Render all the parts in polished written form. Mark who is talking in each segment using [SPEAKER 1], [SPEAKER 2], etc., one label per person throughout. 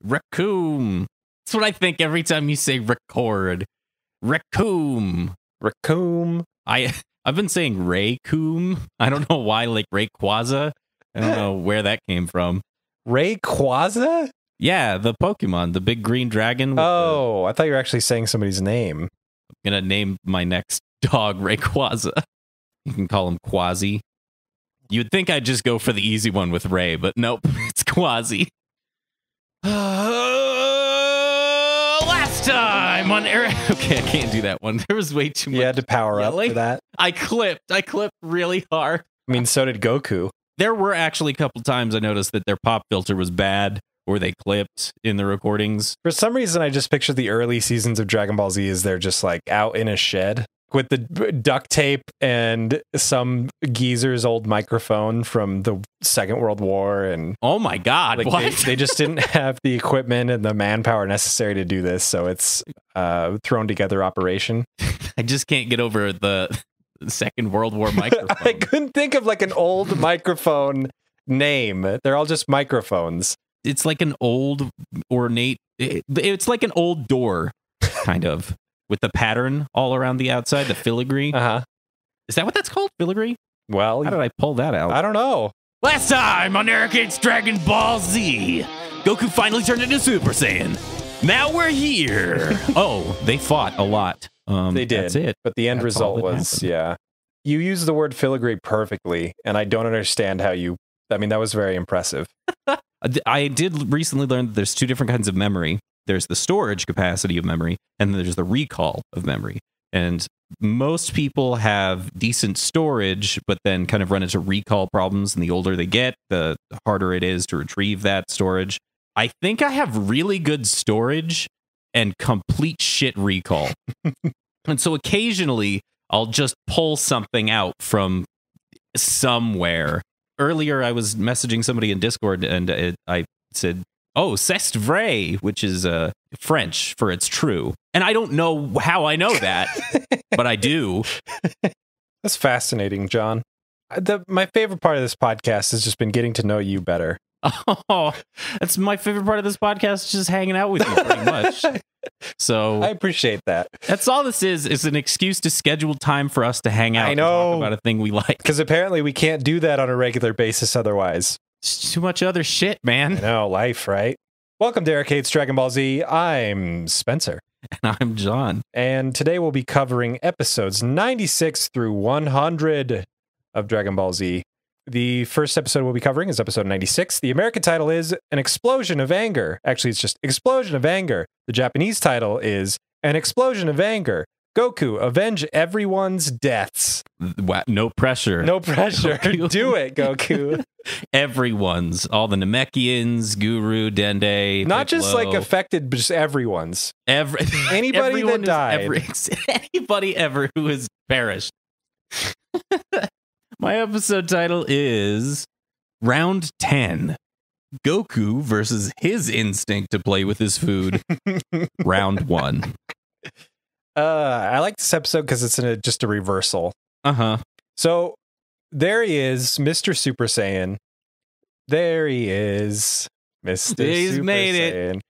[SPEAKER 1] Raccoon. That's what I think every time you say record. Raccoon.
[SPEAKER 2] Raccoon.
[SPEAKER 1] I've been saying Raycoon. I don't know why, like Rayquaza. I don't know where that came from.
[SPEAKER 2] Rayquaza?
[SPEAKER 1] Yeah, the Pokemon, the big green dragon.
[SPEAKER 2] Oh, I thought you were actually saying somebody's name.
[SPEAKER 1] I'm going to name my next dog Rayquaza. You can call him Quasi. You'd think I'd just go for the easy one with Ray, but nope, it's Quasi. Last time on Eric. Okay, I can't do that one. There was way too much.
[SPEAKER 2] You had to power up for that.
[SPEAKER 1] I clipped really hard.
[SPEAKER 2] I mean, so did Goku.
[SPEAKER 1] There were actually a couple times I noticed that their pop filter was bad or they clipped in the recordings.
[SPEAKER 2] For some reason, I just pictured the early seasons of Dragon Ball Z as they're just like out in a shed with the duct tape and some geezer's old microphone from the Second World War. And
[SPEAKER 1] oh my God,
[SPEAKER 2] like
[SPEAKER 1] what?
[SPEAKER 2] They just didn't have the equipment and the manpower necessary to do this. So it's thrown together operation.
[SPEAKER 1] I just can't get over the Second World War microphone.
[SPEAKER 2] I couldn't think of like an old microphone name. They're all just microphones.
[SPEAKER 1] It's like an old ornate, it's like an old door, kind of, with the pattern all around the outside, the filigree. Is that what that's called? Filigree?
[SPEAKER 2] Well,
[SPEAKER 1] how did I pull that out?
[SPEAKER 2] I don't know.
[SPEAKER 1] Last time on Ericade's Dragon Ball Z, Goku finally turned into Super Saiyan. Now we're here. Oh, they fought a lot.
[SPEAKER 2] They did.
[SPEAKER 1] That's it.
[SPEAKER 2] But the end
[SPEAKER 1] That's
[SPEAKER 2] result was,
[SPEAKER 1] happened.
[SPEAKER 2] yeah. You used the word filigree perfectly, and I don't understand how you, I mean, that was very impressive.
[SPEAKER 1] I did recently learn that there's two different kinds of memory. There's the storage capacity of memory, and then there's the recall of memory. And most people have decent storage, but then kind of run into recall problems. And the older they get, the harder it is to retrieve that storage. I think I have really good storage and complete shit recall. And so occasionally I'll just pull something out from somewhere. Earlier, I was messaging somebody in Discord, and I said, oh, c'est vrai, which is French for it's true. And I don't know how I know that, but I do.
[SPEAKER 2] That's fascinating, John. My favorite part of this podcast has just been getting to know you better.
[SPEAKER 1] Oh, that's my favorite part of this podcast, just hanging out with you pretty much. So
[SPEAKER 2] I appreciate that.
[SPEAKER 1] That's all this is an excuse to schedule time for us to hang out.
[SPEAKER 2] I know.
[SPEAKER 1] And talk about a thing we like.
[SPEAKER 2] Because apparently we can't do that on a regular basis otherwise.
[SPEAKER 1] It's too much other shit, man.
[SPEAKER 2] I know, life, right? Welcome to Ericade's Dragon Ball Z. I'm Spencer.
[SPEAKER 1] And I'm John.
[SPEAKER 2] And today we'll be covering episodes 96 through 100 of Dragon Ball Z. The first episode we'll be covering is episode 96. The American title is An Explosion of Anger. Actually, it's just Explosion of Anger. The Japanese title is An Explosion of Anger. Goku, avenge everyone's deaths.
[SPEAKER 1] No pressure.
[SPEAKER 2] No pressure. Do it, Goku.
[SPEAKER 1] Everyone's. All the Namekians, Guru, Dende,
[SPEAKER 2] Not
[SPEAKER 1] Piccolo.
[SPEAKER 2] just like affected, but just everyone's. Anybody
[SPEAKER 1] Everyone
[SPEAKER 2] that died.
[SPEAKER 1] Anybody ever who has perished. My episode title is Round 10. Goku versus his instinct to play with his food. Round 1.
[SPEAKER 2] I like this episode because it's just a reversal. So there he is, Mr. Super Saiyan. There he is, Mr.
[SPEAKER 1] He's
[SPEAKER 2] Super
[SPEAKER 1] made
[SPEAKER 2] Saiyan.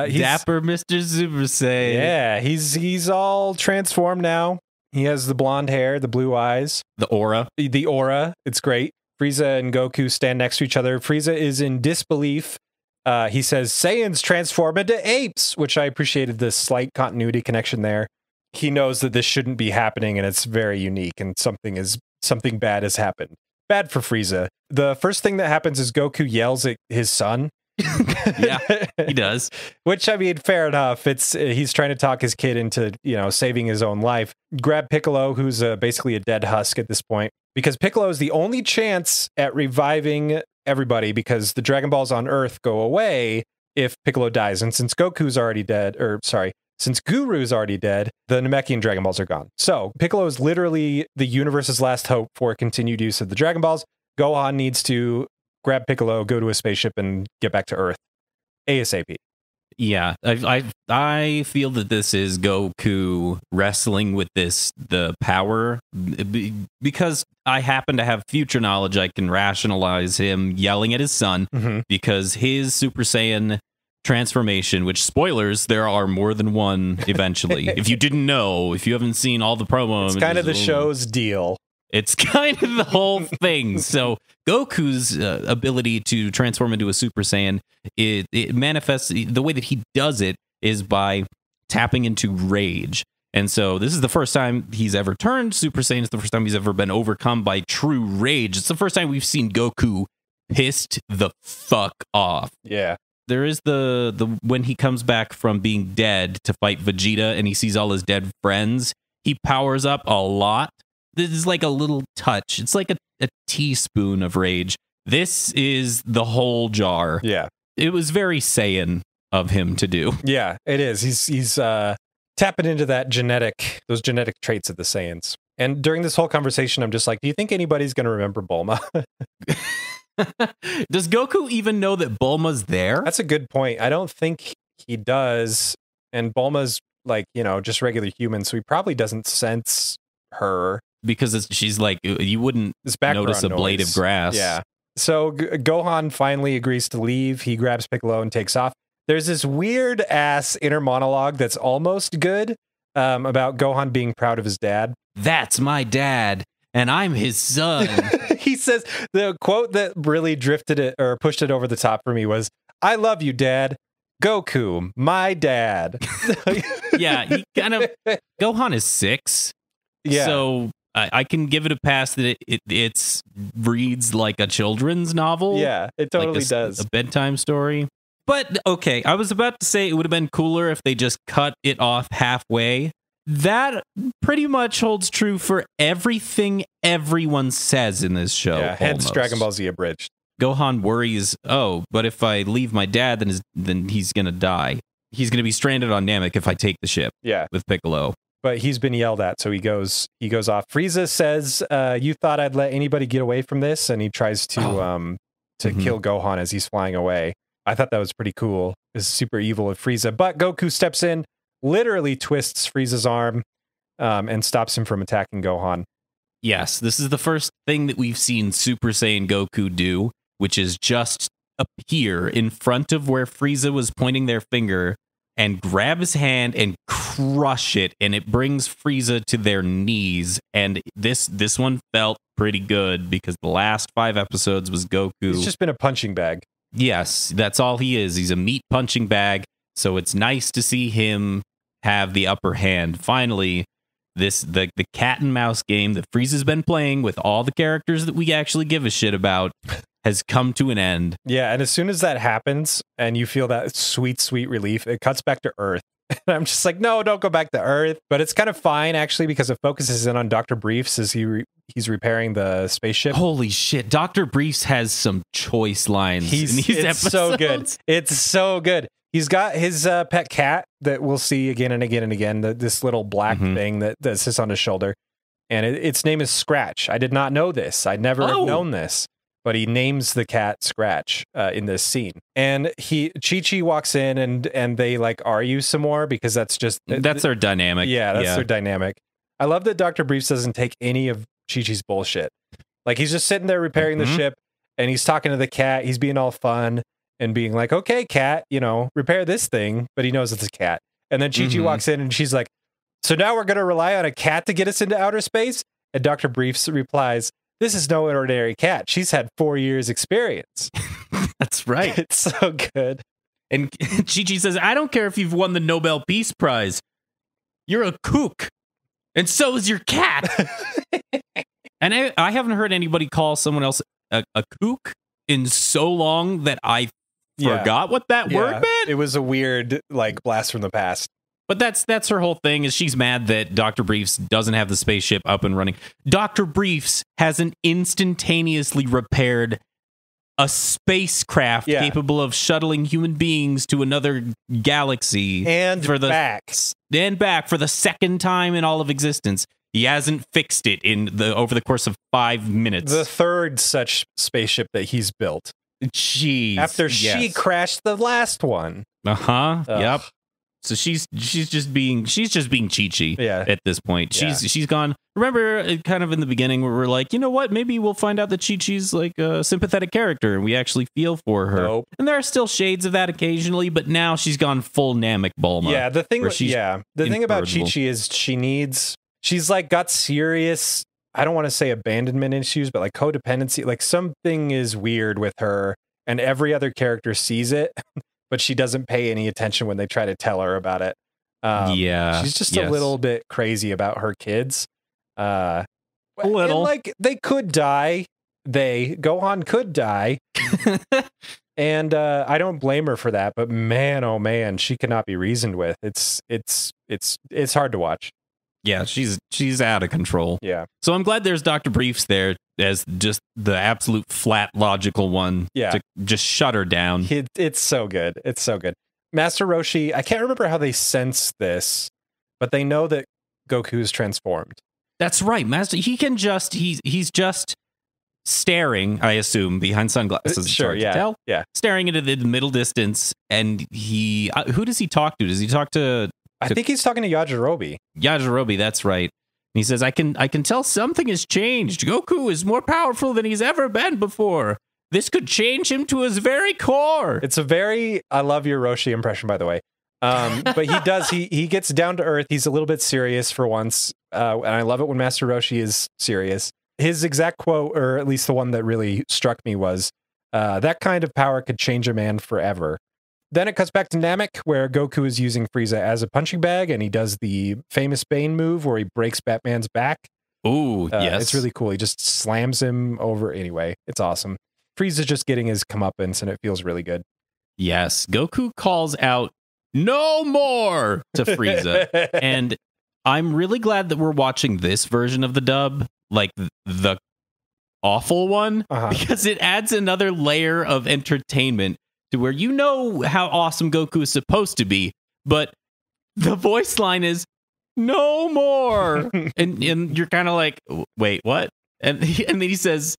[SPEAKER 1] it. Dapper Mr. Super Saiyan.
[SPEAKER 2] Yeah, he's all transformed now. He has the blonde hair, the blue eyes.
[SPEAKER 1] The aura.
[SPEAKER 2] The aura. It's great. Frieza and Goku stand next to each other. Frieza is in disbelief. He says, Saiyans transform into apes, which I appreciated the slight continuity connection there. He knows that this shouldn't be happening, and it's very unique, and something bad has happened. Bad for Frieza. The first thing that happens is Goku yells at his son.
[SPEAKER 1] Yeah, he does.
[SPEAKER 2] Which, I mean, fair enough. He's trying to talk his kid into, saving his own life. Grab Piccolo, who's basically a dead husk at this point, because Piccolo is the only chance at reviving everybody, because the Dragon Balls on Earth go away if Piccolo dies. And since Goku's already dead, since Guru's already dead, the Namekian Dragon Balls are gone. So Piccolo is literally the universe's last hope for continued use of the Dragon Balls. Gohan needs to grab Piccolo, go to a spaceship, and get back to Earth ASAP.
[SPEAKER 1] Yeah, I feel that this is Goku wrestling with the power, because I happen to have future knowledge. I can rationalize him yelling at his son because his Super Saiyan transformation, which, spoilers, there are more than one eventually. If you didn't know, if you haven't seen all the promo
[SPEAKER 2] It's
[SPEAKER 1] images,
[SPEAKER 2] kind of the show's deal.
[SPEAKER 1] it's kind of the whole thing. So Goku's ability to transform into a Super Saiyan, it manifests, the way that he does it is by tapping into rage. And so this is the first time he's ever turned Super Saiyan. It's the first time he's ever been overcome by true rage. It's the first time we've seen Goku pissed the fuck off.
[SPEAKER 2] Yeah.
[SPEAKER 1] There is the when he comes back from being dead to fight Vegeta and he sees all his dead friends, he powers up a lot. This is like a little touch. It's like a teaspoon of rage. This is the whole jar.
[SPEAKER 2] Yeah.
[SPEAKER 1] It was very Saiyan of him to do.
[SPEAKER 2] Yeah, it is. He's tapping into those genetic traits of the Saiyans. And during this whole conversation, I'm just like, do you think anybody's going to remember Bulma?
[SPEAKER 1] Does Goku even know that Bulma's there?
[SPEAKER 2] That's a good point. I don't think he does. And Bulma's like, just regular human, so he probably doesn't sense her.
[SPEAKER 1] Because she's like, you wouldn't notice a blade of grass.
[SPEAKER 2] Yeah. So Gohan finally agrees to leave. He grabs Piccolo and takes off. There's this weird ass inner monologue that's almost good about Gohan being proud of his dad.
[SPEAKER 1] That's my dad, and I'm his son.
[SPEAKER 2] He says, the quote that really drifted it or pushed it over the top for me was, "I love you, Dad. Goku, my dad."
[SPEAKER 1] Yeah, he kind of, Gohan is 6.
[SPEAKER 2] Yeah.
[SPEAKER 1] So I can give it a pass that it reads like a children's novel.
[SPEAKER 2] Yeah, it totally
[SPEAKER 1] like
[SPEAKER 2] does.
[SPEAKER 1] A bedtime story. But, okay, I was about to say it would have been cooler if they just cut it off halfway. That pretty much holds true for everything everyone says in this show.
[SPEAKER 2] Yeah, hence Dragon Ball Z abridged.
[SPEAKER 1] Gohan worries, but if I leave my dad, then he's going to die. He's going to be stranded on Namek if I take the ship.
[SPEAKER 2] Yeah.
[SPEAKER 1] With Piccolo.
[SPEAKER 2] But he's been yelled at, so he goes off. Frieza says, "You thought I'd let anybody get away from this?" And he tries to kill Gohan as he's flying away. I thought that was pretty cool. It's super evil of Frieza. But Goku steps in, literally twists Frieza's arm, and stops him from attacking Gohan.
[SPEAKER 1] Yes, this is the first thing that we've seen Super Saiyan Goku do, which is just appear in front of where Frieza was pointing their finger and grab his hand and crush it, and it brings Frieza to their knees. And this one felt pretty good because the last 5 episodes was Goku.
[SPEAKER 2] He's just been a punching bag.
[SPEAKER 1] Yes, that's all he is. He's a meat punching bag. So it's nice to see him have the upper hand. Finally, the cat and mouse game that Frieza's been playing with all the characters that we actually give a shit about has come to an end.
[SPEAKER 2] Yeah, and as soon as that happens and you feel that sweet, sweet relief, it cuts back to Earth. And I'm just like, no, don't go back to Earth. But it's kind of fine, actually, because it focuses in on Dr. Briefs as he's repairing the spaceship.
[SPEAKER 1] Holy shit. Dr. Briefs has some choice lines in these episodes.
[SPEAKER 2] So good. It's so good. He's got his pet cat that we'll see again and again and again, this little black thing that sits on his shoulder. And its name is Scratch. I did not know this. I'd never have known this. But he names the cat Scratch in this scene. And Chi-Chi walks in and they like argue some more because that's their
[SPEAKER 1] dynamic.
[SPEAKER 2] Yeah, that's their dynamic. I love that Dr. Briefs doesn't take any of Chi-Chi's bullshit. Like he's just sitting there repairing the ship and he's talking to the cat. He's being all fun and being like, "Okay, cat, repair this thing." But he knows it's a cat. And then Chi-Chi walks in and she's like, "So now we're going to rely on a cat to get us into outer space?" And Dr. Briefs replies, "This is no ordinary cat. She's had 4 years experience."
[SPEAKER 1] That's right.
[SPEAKER 2] It's so good.
[SPEAKER 1] And Chi-Chi says, "I don't care if you've won the Nobel Peace Prize. You're a kook. And so is your cat." And I haven't heard anybody call someone else a kook in so long that I forgot what that word meant.
[SPEAKER 2] It was a weird blast from the past.
[SPEAKER 1] But that's her whole thing, is she's mad that Dr. Briefs doesn't have the spaceship up and running. Dr. Briefs hasn't instantaneously repaired a spacecraft capable of shuttling human beings to another galaxy
[SPEAKER 2] and back
[SPEAKER 1] for the second time in all of existence. He hasn't fixed it over the course of 5 minutes.
[SPEAKER 2] The third such spaceship that he's built.
[SPEAKER 1] Jeez.
[SPEAKER 2] After she crashed the last one.
[SPEAKER 1] Yep. So she's just being Chi-Chi at this point. She's gone. Remember kind of in the beginning where we're like, you know what? Maybe we'll find out that Chi-Chi's like a sympathetic character and we actually feel for her.
[SPEAKER 2] Nope.
[SPEAKER 1] And there are still shades of that occasionally, but now she's gone full Namek Bulma.
[SPEAKER 2] Yeah, the thing about Chi-Chi is she's like got serious, I don't want to say abandonment issues, but like codependency. Like something is weird with her and every other character sees it. But she doesn't pay any attention when they try to tell her about it. She's just a little bit crazy about her kids. A little. And like they could die. Gohan could die. And I don't blame her for that. But man, oh man, she cannot be reasoned with. It's hard to watch.
[SPEAKER 1] Yeah, she's out of control.
[SPEAKER 2] Yeah.
[SPEAKER 1] So I'm glad there's Dr. Briefs there as just the absolute flat logical one to just shut her down.
[SPEAKER 2] It's so good. It's so good. Master Roshi, I can't remember how they sense this, but they know that Goku's transformed.
[SPEAKER 1] That's right. Master, he's just staring, I assume, behind sunglasses.
[SPEAKER 2] Sure, yeah.
[SPEAKER 1] To tell.
[SPEAKER 2] Yeah.
[SPEAKER 1] Staring into the middle distance, and who does he talk to? Does he talk to
[SPEAKER 2] I think he's talking to Yajirobe.
[SPEAKER 1] Yajirobe, that's right. And he says, I can tell something has changed. Goku is more powerful than he's ever been before. This could change him to his very core.
[SPEAKER 2] It's I love your Roshi impression, by the way. But he does, he gets down to earth. He's a little bit serious for once. And I love it when Master Roshi is serious. His exact quote, or at least the one that really struck me was, that kind of power could change a man forever. Then it cuts back to Namek, where Goku is using Frieza as a punching bag, and he does the famous Bane move where he breaks Batman's back.
[SPEAKER 1] Ooh, yes.
[SPEAKER 2] It's really cool. He just slams him over. Anyway, it's awesome. Frieza's just getting his comeuppance, and it feels really good.
[SPEAKER 1] Yes. Goku calls out, "No more!" to Frieza. And I'm really glad that we're watching this version of the dub, like the awful one, because it adds another layer of entertainment to where you know how awesome Goku is supposed to be, but the voice line is "no more," and you're kind of like, wait, what? And then he says,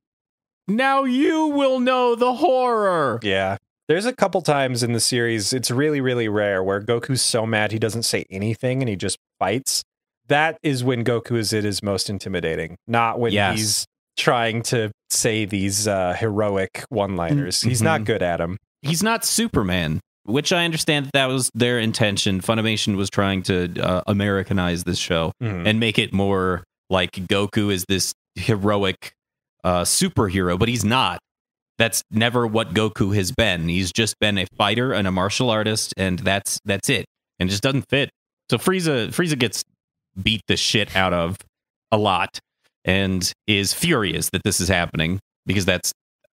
[SPEAKER 1] "Now you will know the horror."
[SPEAKER 2] Yeah, there's a couple times in the series, it's really, really rare, where Goku's so mad he doesn't say anything and he just fights. That is when Goku is at his most intimidating, not when he's trying to say these heroic one-liners. He's not good at them.
[SPEAKER 1] He's not Superman, which I understand that was their intention. Funimation was trying to Americanize this show and make it more like Goku is this heroic superhero, but he's not. That's never what Goku has been. He's just been a fighter and a martial artist, and that's it. And it just doesn't fit. So Frieza gets beat the shit out of a lot and is furious that this is happening because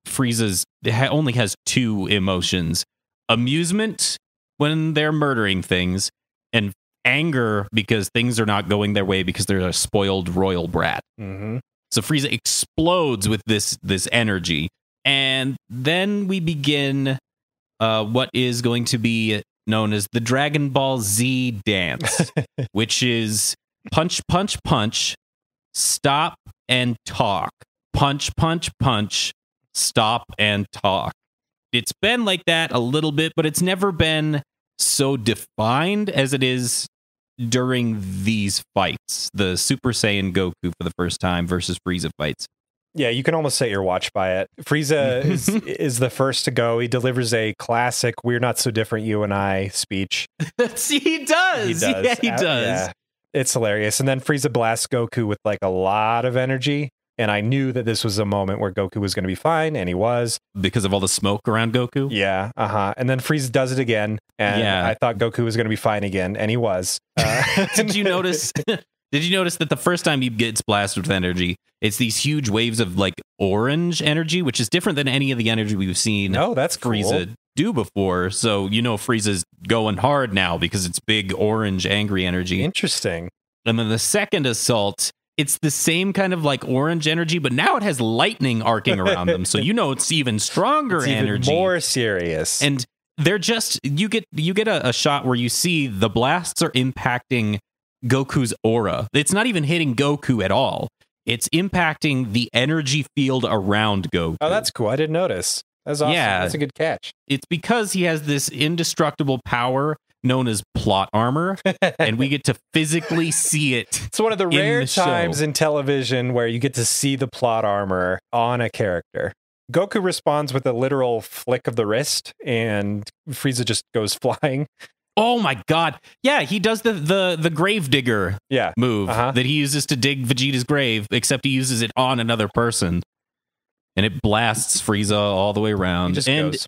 [SPEAKER 1] Frieza's only has two emotions: amusement when they're murdering things, and anger because things are not going their way because they're a spoiled royal brat. So Frieza explodes with this energy, and then we begin what is going to be known as the Dragon Ball Z dance, which is punch, punch, punch, stop and talk, punch, punch, punch, stop and talk. It's been like that a little bit, but it's never been so defined as it is during these fights. The Super Saiyan Goku for the first time versus Frieza fights.
[SPEAKER 2] Yeah, you can almost set your watch by it. Frieza is the first to go. He delivers a classic "We're not so different, you and I" speech.
[SPEAKER 1] He does. Yeah, he does.
[SPEAKER 2] Yeah. It's hilarious. And then Frieza blasts Goku with like a lot of energy. And I knew that this was a moment where Goku was going to be fine, and he was.
[SPEAKER 1] Because of all the smoke around Goku?
[SPEAKER 2] Yeah, And then Frieza does it again, and I thought Goku was going to be fine again, and he was.
[SPEAKER 1] Did you notice that the first time he gets blasted with energy, it's these huge waves of like orange energy, which is different than any of the energy we've seen
[SPEAKER 2] that's
[SPEAKER 1] Frieza do before. So you know Frieza's going hard now because it's big orange angry energy.
[SPEAKER 2] Interesting.
[SPEAKER 1] And then the second assault, it's the same kind of like orange energy, but now it has lightning arcing around them. So you know it's even stronger energy.
[SPEAKER 2] Even more serious.
[SPEAKER 1] And they're just, you get a shot where you see the blasts are impacting Goku's aura. It's not even hitting Goku at all. It's impacting the energy field around Goku.
[SPEAKER 2] Oh, that's cool. I didn't notice. That's awesome. Yeah. That's a good catch.
[SPEAKER 1] It's because he has this indestructible power known as plot armor, and we get to physically see it.
[SPEAKER 2] It's one of the rare
[SPEAKER 1] the
[SPEAKER 2] times
[SPEAKER 1] show.
[SPEAKER 2] in television where you get to see the plot armor on a character. Goku responds with a literal flick of the wrist, and Frieza just goes flying.
[SPEAKER 1] Oh my god. Yeah, he does the grave digger move that he uses to dig Vegeta's grave, except he uses it on another person. And it blasts Frieza all the way around.
[SPEAKER 2] He just
[SPEAKER 1] and
[SPEAKER 2] goes.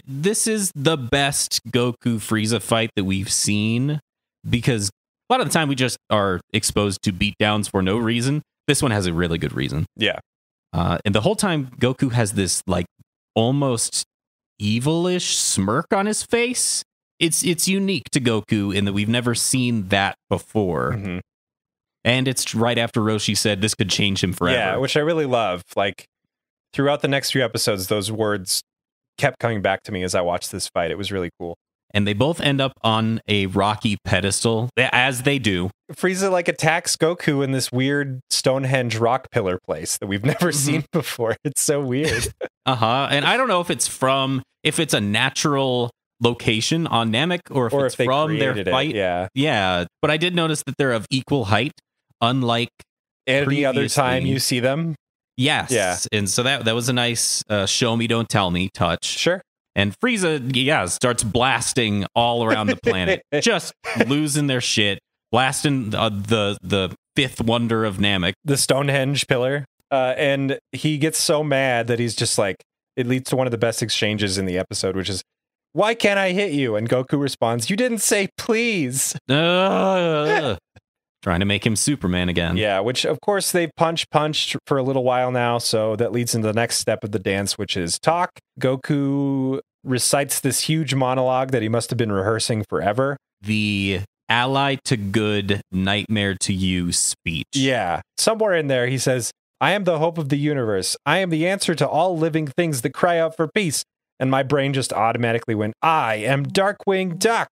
[SPEAKER 1] This is the best Goku Frieza fight that we've seen, because a lot of the time we just are exposed to beatdowns for no reason. This one has a really good reason.
[SPEAKER 2] Yeah.
[SPEAKER 1] And the whole time Goku has this like almost evilish smirk on his face. It's unique to Goku in that we've never seen that before.
[SPEAKER 2] Mm-hmm.
[SPEAKER 1] And it's right after Roshi said this could change him forever.
[SPEAKER 2] Yeah, which I really love. Like throughout the next few episodes, those words kept coming back to me as I watched this fight. It was really cool.
[SPEAKER 1] And they both end up on a rocky pedestal, as they do.
[SPEAKER 2] Frieza like attacks Goku in this weird Stonehenge rock pillar place that we've never seen before. It's so weird.
[SPEAKER 1] And I don't know if it's a natural location on Namek or if it's from their fight. Yeah. But I did notice that they're of equal height, unlike
[SPEAKER 2] any other time you see them.
[SPEAKER 1] Yes. Yeah. And so that was a nice show me, don't tell me touch.
[SPEAKER 2] Sure.
[SPEAKER 1] And Frieza, starts blasting all around the planet, just losing their shit, blasting the fifth wonder of Namek,
[SPEAKER 2] the Stonehenge pillar. And he gets so mad that he's just like, it leads to one of the best exchanges in the episode, which is, "Why can't I hit you?" And Goku responds, "You didn't say please."
[SPEAKER 1] Trying to make him Superman again.
[SPEAKER 2] Yeah, which of course they've punched for a little while now, so that leads into the next step of the dance, which is talk. Goku recites this huge monologue that he must have been rehearsing forever.
[SPEAKER 1] The ally to good, nightmare to you speech.
[SPEAKER 2] Yeah. Somewhere in there he says, "I am the hope of the universe. I am the answer to all living things that cry out for peace." And my brain just automatically went, "I am Darkwing Duck."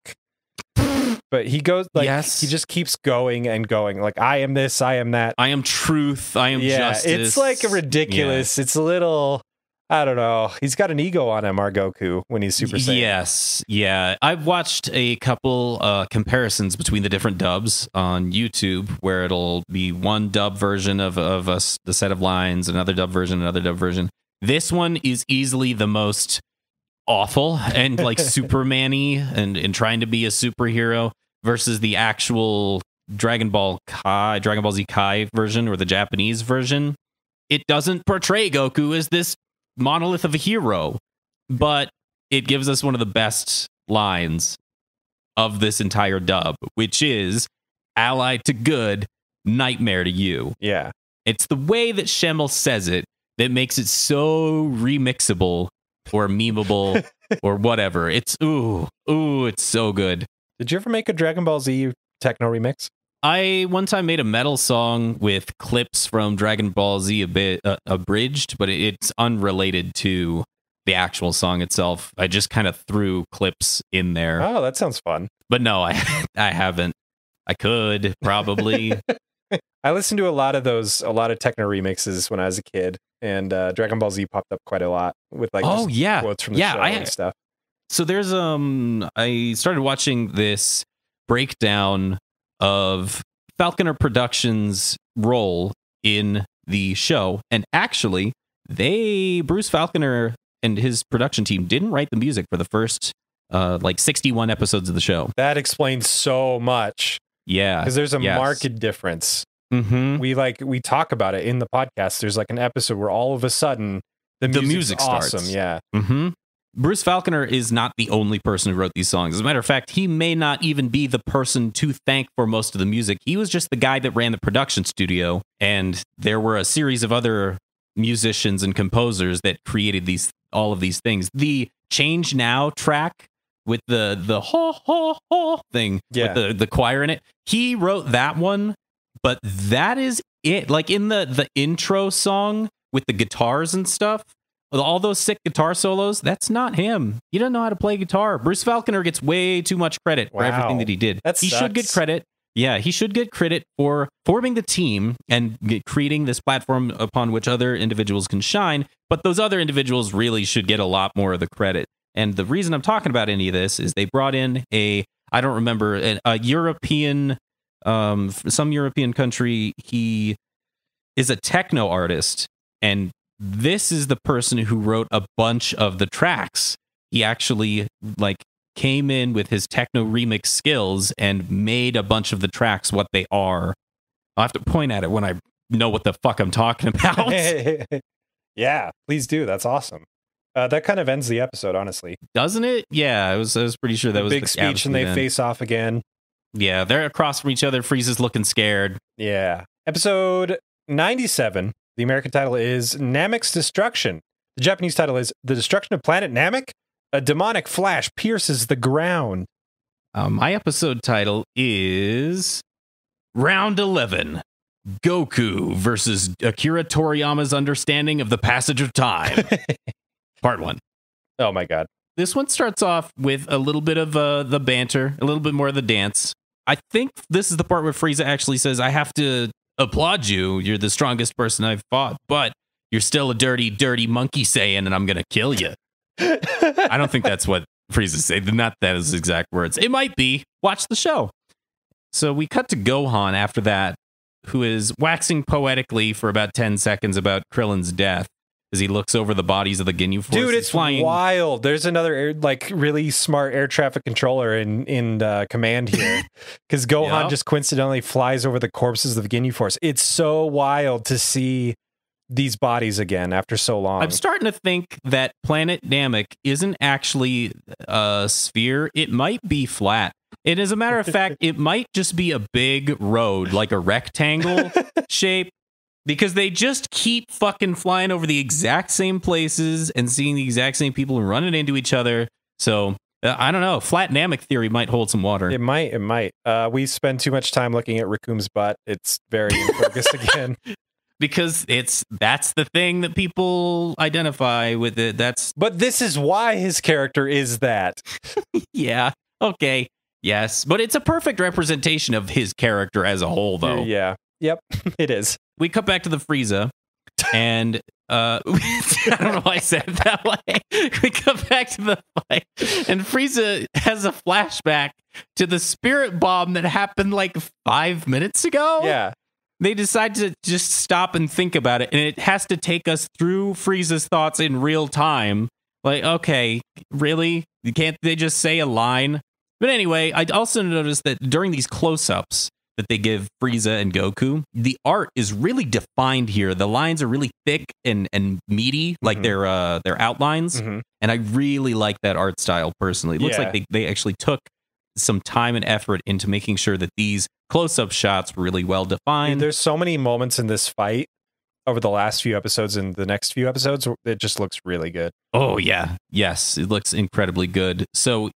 [SPEAKER 2] But he goes like, he just keeps going and going. Like, I am this, I am that.
[SPEAKER 1] I am truth, I am justice.
[SPEAKER 2] It's like a ridiculous. Yeah. It's a little, I don't know. He's got an ego on him, our Goku, when he's Super Saiyan.
[SPEAKER 1] Yes, yeah. I've watched a couple comparisons between the different dubs on YouTube, where it'll be one dub version of the set of lines, another dub version. This one is easily the most awful and like Superman-y and trying to be a superhero versus the actual Dragon Ball Z Kai version or the Japanese version. It doesn't portray Goku as this monolith of a hero, but it gives us one of the best lines of this entire dub, which is "ally to good, nightmare to you."
[SPEAKER 2] Yeah.
[SPEAKER 1] It's the way that Schemmel says it that makes it so remixable or memeable or whatever. It's it's so good.
[SPEAKER 2] Did you ever make a Dragon Ball Z techno remix?
[SPEAKER 1] I one time made a metal song with clips from Dragon Ball Z a bit abridged, but it's unrelated to the actual song itself. I just kind of threw clips in there.
[SPEAKER 2] Oh, that sounds fun.
[SPEAKER 1] But no, I haven't. I could probably.
[SPEAKER 2] I listened to a lot of techno remixes when I was a kid, and Dragon Ball Z popped up quite a lot with like quotes from the show and stuff.
[SPEAKER 1] So there's I started watching this breakdown of Falconer Productions' role in the show, and actually Bruce Falconer and his production team didn't write the music for the first 61 episodes of the show.
[SPEAKER 2] That explains so much.
[SPEAKER 1] Yeah,
[SPEAKER 2] because there's a marked difference.
[SPEAKER 1] Mm-hmm.
[SPEAKER 2] We talk about it in the podcast. There's like an episode where all of a sudden the music starts. Awesome. Yeah.
[SPEAKER 1] Mm-hmm. Bruce Falconer is not the only person who wrote these songs. As a matter of fact, he may not even be the person to thank for most of the music. He was just the guy that ran the production studio, and there were a series of other musicians and composers that created all of these things. The Change Now track with the ho ho ho thing with the choir in it, he wrote that one, but that is it. Like in the intro song with the guitars and stuff, all those sick guitar solos, that's not him. He doesn't know how to play guitar. Bruce Falconer gets way too much credit for everything that he did. He should get credit. Yeah, he should get credit for forming the team and creating this platform upon which other individuals can shine. But those other individuals really should get a lot more of the credit. And the reason I'm talking about any of this is they brought in I don't remember, a European, some European country. He is a techno artist, and this is the person who wrote a bunch of the tracks. He actually came in with his techno remix skills and made a bunch of the tracks what they are. I'll have to point at it when I know what the fuck I'm talking about.
[SPEAKER 2] Yeah, please do. That's awesome. That kind of ends the episode, honestly.
[SPEAKER 1] Doesn't it? Yeah, I was pretty sure that was
[SPEAKER 2] big speech, and they face off again.
[SPEAKER 1] Yeah, they're across from each other. Frieza's looking scared.
[SPEAKER 2] Yeah. Episode 97. The American title is Namek's Destruction. The Japanese title is The Destruction of Planet Namek. A demonic flash pierces the ground.
[SPEAKER 1] My episode title is Round 11. Goku versus Akira Toriyama's understanding of the passage of time. Part 1.
[SPEAKER 2] Oh my god.
[SPEAKER 1] This one starts off with a little bit of the banter, a little bit more of the dance. I think this is the part where Frieza actually says, I have to applaud you. You're the strongest person I've fought, but you're still a dirty, dirty monkey Saiyan, and I'm going to kill you. I don't think that's what Frieza said. Not that his exact words. It might be. Watch the show. So we cut to Gohan after that, who is waxing poetically for about 10 seconds about Krillin's death as he looks over the bodies of the Ginyu Force.
[SPEAKER 2] Dude, it's flying wild. There's another really smart air traffic controller in command here, because Gohan just coincidentally flies over the corpses of the Ginyu Force. It's so wild to see these bodies again after so long.
[SPEAKER 1] I'm starting to think that Planet Namek isn't actually a sphere. It might be flat. And as a matter of fact, it might just be a big road, like a rectangle shape, because they just keep fucking flying over the exact same places and seeing the exact same people and running into each other. So I don't know. Flat Namek theory might hold some water.
[SPEAKER 2] It might. We spend too much time looking at Raccoon's butt. It's very in focus again.
[SPEAKER 1] Because that's the thing that people identify with it.
[SPEAKER 2] But this is why his character is that.
[SPEAKER 1] Yeah. Okay. Yes. But it's a perfect representation of his character as a whole, though.
[SPEAKER 2] Yeah. Yep. It is.
[SPEAKER 1] We cut back to the Frieza, and I don't know why I said it that way. We come back to the fight, and Frieza has a flashback to the spirit bomb that happened like 5 minutes ago.
[SPEAKER 2] Yeah.
[SPEAKER 1] They decide to just stop and think about it, and it has to take us through Frieza's thoughts in real time. Like, okay, really? Can't they just say a line? But anyway, I also noticed that during these close-ups that they give Frieza and Goku, the art is really defined here. The lines are really thick and meaty, like their outlines. And I really like that art style personally. It looks like they actually took some time and effort into making sure that these close-up shots were really well defined.
[SPEAKER 2] There's so many moments in this fight over the last few episodes and the next few episodes, it just looks really good.
[SPEAKER 1] Oh, yeah. Yes, it looks incredibly good. So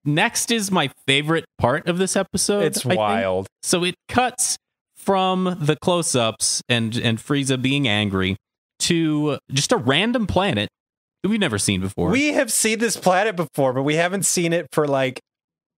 [SPEAKER 1] next is my favorite part of this episode.
[SPEAKER 2] It's wild.
[SPEAKER 1] So it cuts from the close-ups and Frieza being angry to just a random planet that we've never seen before.
[SPEAKER 2] We have seen this planet before, but we haven't seen it for like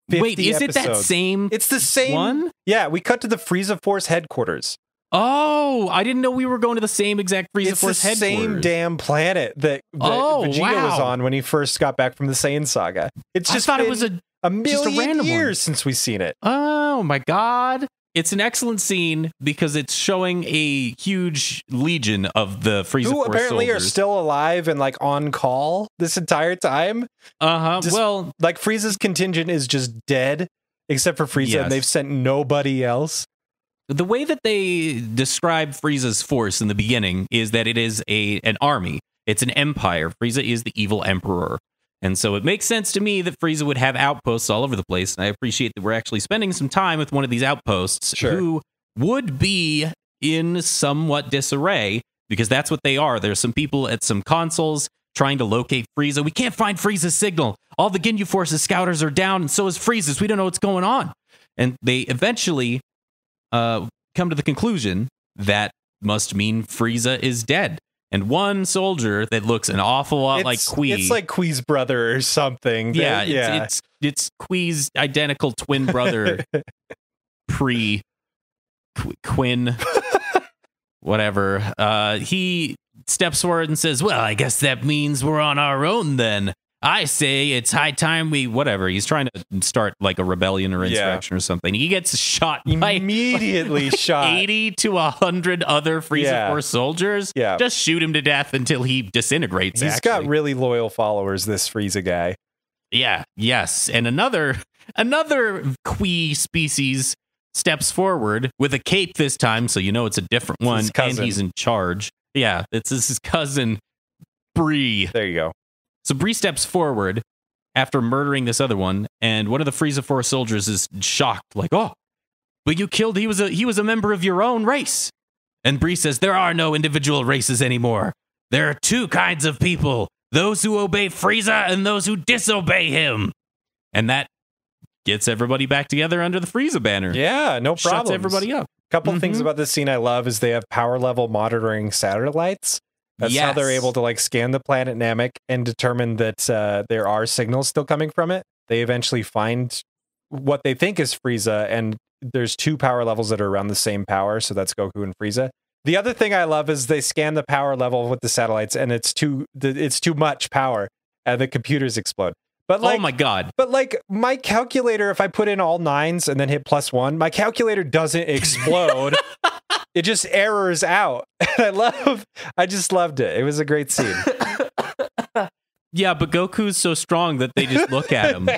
[SPEAKER 2] 50
[SPEAKER 1] Wait, is
[SPEAKER 2] episodes.
[SPEAKER 1] it that same
[SPEAKER 2] It's the same
[SPEAKER 1] one?
[SPEAKER 2] Yeah, we cut to the Frieza Force headquarters.
[SPEAKER 1] Oh, I didn't know we were going to the same exact Frieza Force headquarters.
[SPEAKER 2] It's the same damn planet that Vegeta was on when he first got back from the Saiyan saga. It's just
[SPEAKER 1] it was
[SPEAKER 2] a million years since we've seen it.
[SPEAKER 1] Oh my god. It's an excellent scene because it's showing a huge legion of the Frieza
[SPEAKER 2] Who
[SPEAKER 1] Force
[SPEAKER 2] apparently
[SPEAKER 1] soldiers.
[SPEAKER 2] are still alive and like on call this entire time.
[SPEAKER 1] Well,
[SPEAKER 2] like Frieza's contingent is just dead except for Frieza, and they've sent nobody else.
[SPEAKER 1] The way that they describe Frieza's force in the beginning is that it is an army. It's an empire. Frieza is the evil emperor. And so it makes sense to me that Frieza would have outposts all over the place. And I appreciate that we're actually spending some time with one of these outposts who would be in somewhat disarray, because that's what they are. There's some people at some consoles trying to locate Frieza. We can't find Frieza's signal. All the Ginyu Force's scouters are down, and so is Frieza's. We don't know what's going on. And they eventually come to the conclusion that must mean Frieza is dead. And one soldier that looks an awful lot like Kui.
[SPEAKER 2] It's like Kui's brother or something.
[SPEAKER 1] Yeah, it's Kui's identical twin brother, Quinn, whatever. He steps forward and says, well, I guess that means we're on our own then. I say it's high time we whatever. He's trying to start like a rebellion or insurrection or something. He gets shot
[SPEAKER 2] immediately
[SPEAKER 1] by
[SPEAKER 2] shot
[SPEAKER 1] 80 to 100 other Frieza Force soldiers.
[SPEAKER 2] Yeah.
[SPEAKER 1] Just shoot him to death until he disintegrates.
[SPEAKER 2] He's got really loyal followers, this Frieza guy.
[SPEAKER 1] Yeah, yes. And another Kui species steps forward with a cape this time, so you know it's a different one, and he's in charge. Yeah, it's his cousin, Bree.
[SPEAKER 2] There you go.
[SPEAKER 1] So Bree steps forward after murdering this other one, and one of the Frieza Force soldiers is shocked, like, "Oh, but you killed, he was a member of your own race." And Bree says, "There are no individual races anymore. There are two kinds of people, those who obey Frieza and those who disobey him." And that gets everybody back together under the Frieza banner.
[SPEAKER 2] Yeah, no problem.
[SPEAKER 1] Shuts everybody up.
[SPEAKER 2] Couple things about this scene I love is they have power level monitoring satellites. That's how they're able to like scan the planet Namek and determine that there are signals still coming from it. They eventually find what they think is Frieza, and there's two power levels that are around the same power, so that's Goku and Frieza. The other thing I love is they scan the power level with the satellites, and it's too much power, and the computers explode. But like,
[SPEAKER 1] oh my god!
[SPEAKER 2] But like my calculator, if I put in all 9s and then hit +1, my calculator doesn't explode. It just errors out. And I just loved it. It was a great scene.
[SPEAKER 1] Yeah, but Goku's so strong that they just look at him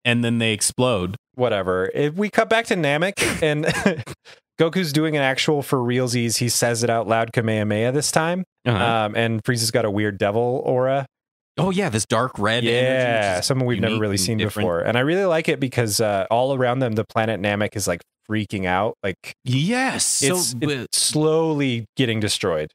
[SPEAKER 1] and then they explode.
[SPEAKER 2] Whatever. If we cut back to Namek and Goku's doing an actual for realsies, he says it out loud, Kamehameha this time. And Frieza's got a weird devil aura.
[SPEAKER 1] Oh yeah, this dark red energy.
[SPEAKER 2] Something we've never really seen before. And I really like it because all around them, the planet Namek is like freaking out. Like,
[SPEAKER 1] yes,
[SPEAKER 2] it's slowly getting destroyed.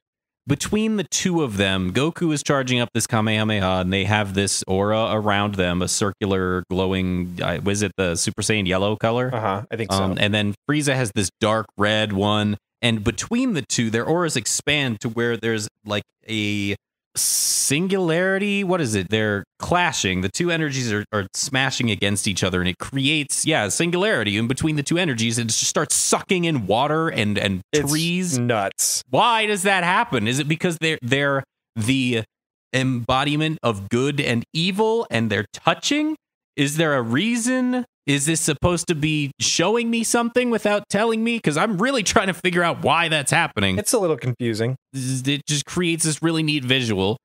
[SPEAKER 1] Between the two of them, Goku is charging up this Kamehameha, and they have this aura around them, a circular glowing, was it the Super Saiyan yellow color?
[SPEAKER 2] I think so.
[SPEAKER 1] And then Frieza has this dark red one, and between the two, their auras expand to where there's like a singularity. What is it? They're clashing. The two energies are smashing against each other, and it creates singularity in between the two energies, and it just starts sucking in water and trees.
[SPEAKER 2] It's nuts.
[SPEAKER 1] Why does that happen? Is it because they're the embodiment of good and evil and they're touching? Is there a reason? Is this supposed to be showing me something without telling me? Because I'm really trying to figure out why that's happening.
[SPEAKER 2] It's a little confusing.
[SPEAKER 1] It just creates this really neat visual.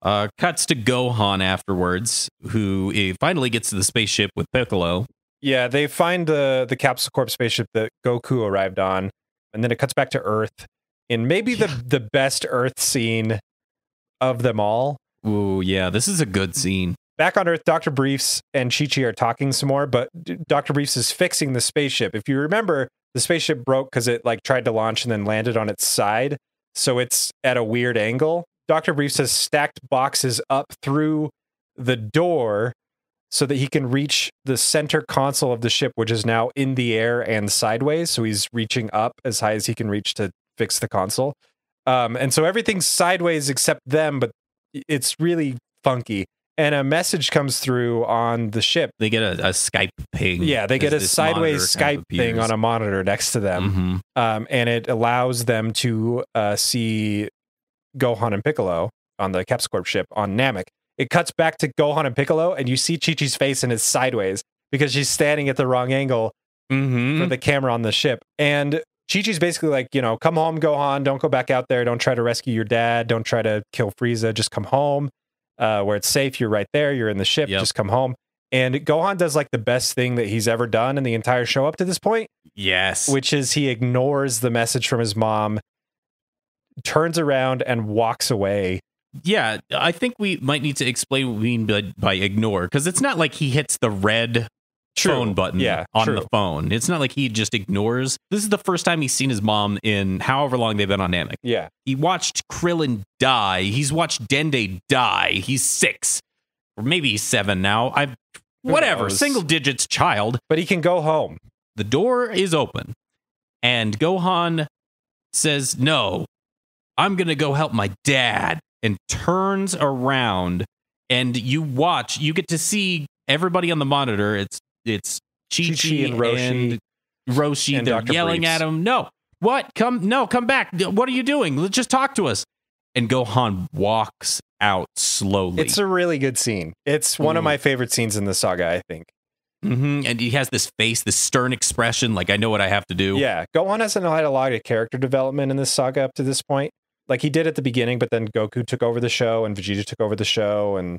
[SPEAKER 1] Cuts to Gohan afterwards, who finally gets to the spaceship with Piccolo.
[SPEAKER 2] Yeah, they find the Capsule Corp spaceship that Goku arrived on, and then it cuts back to Earth in maybe the best Earth scene of them all.
[SPEAKER 1] Ooh, yeah, this is a good scene.
[SPEAKER 2] Back on Earth, Dr. Briefs and Chi-Chi are talking some more, but Dr. Briefs is fixing the spaceship. If you remember, the spaceship broke because it like tried to launch and then landed on its side, so it's at a weird angle. Dr. Briefs has stacked boxes up through the door so that he can reach the center console of the ship, which is now in the air and sideways. So he's reaching up as high as he can reach to fix the console. And so everything's sideways except them, but it's really funky. And a message comes through on the ship.
[SPEAKER 1] They get a Skype ping.
[SPEAKER 2] Yeah, they get a sideways Skype thing on a monitor next to them. And it allows them to see Gohan and Piccolo on the Capsule Corp ship on Namek. It cuts back to Gohan and Piccolo, and you see Chi-Chi's face, and it's sideways because she's standing at the wrong angle for the camera on the ship. And Chi-Chi's basically like, come home, Gohan. Don't go back out there. Don't try to rescue your dad. Don't try to kill Frieza. Just come home. Where it's safe, you're right there, you're in the ship, just come home. And Gohan does like the best thing that he's ever done in the entire show up to this point.
[SPEAKER 1] Yes.
[SPEAKER 2] Which is he ignores the message from his mom, turns around and walks away.
[SPEAKER 1] Yeah, I think we might need to explain what we mean by ignore, because it's not like he hits the red phone button on the phone. It's not like he just ignores. This is the first time he's seen his mom in however long they've been on Namek.
[SPEAKER 2] Yeah.
[SPEAKER 1] He watched Krillin die. He's watched Dende die. He's 6. Or maybe he's 7 now. Whatever. Single digits child.
[SPEAKER 2] But he can go home.
[SPEAKER 1] The door is open. And Gohan says, "No, I'm going to go help my dad." And turns around. And you get to see everybody on the monitor. It's Chi-Chi
[SPEAKER 2] and Roshi.
[SPEAKER 1] And they're
[SPEAKER 2] Dr.
[SPEAKER 1] yelling
[SPEAKER 2] Briefs.
[SPEAKER 1] at him. No, what? Come back. What are you doing? Let's just talk to us. and Gohan walks out slowly.
[SPEAKER 2] It's a really good scene. It's one of my favorite scenes in the saga, I think.
[SPEAKER 1] And he has this face, this stern expression, like, I know what I have to do.
[SPEAKER 2] Yeah, Gohan hasn't had a lot of character development in this saga up to this point. Like, he did at the beginning, but then Goku took over the show, and Vegeta took over the show, and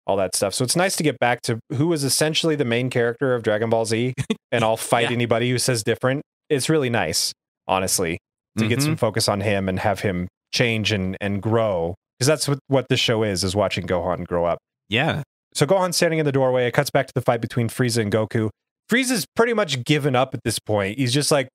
[SPEAKER 2] all that stuff. So it's nice to get back to who was essentially the main character of Dragon Ball Z, and I'll fight anybody who says different. It's really nice, honestly, to get some focus on him and have him change and grow. Because that's what this show is watching Gohan grow up.
[SPEAKER 1] Yeah.
[SPEAKER 2] So Gohan's standing in the doorway. It cuts back to the fight between Frieza and Goku. Frieza's pretty much given up at this point. He's just like,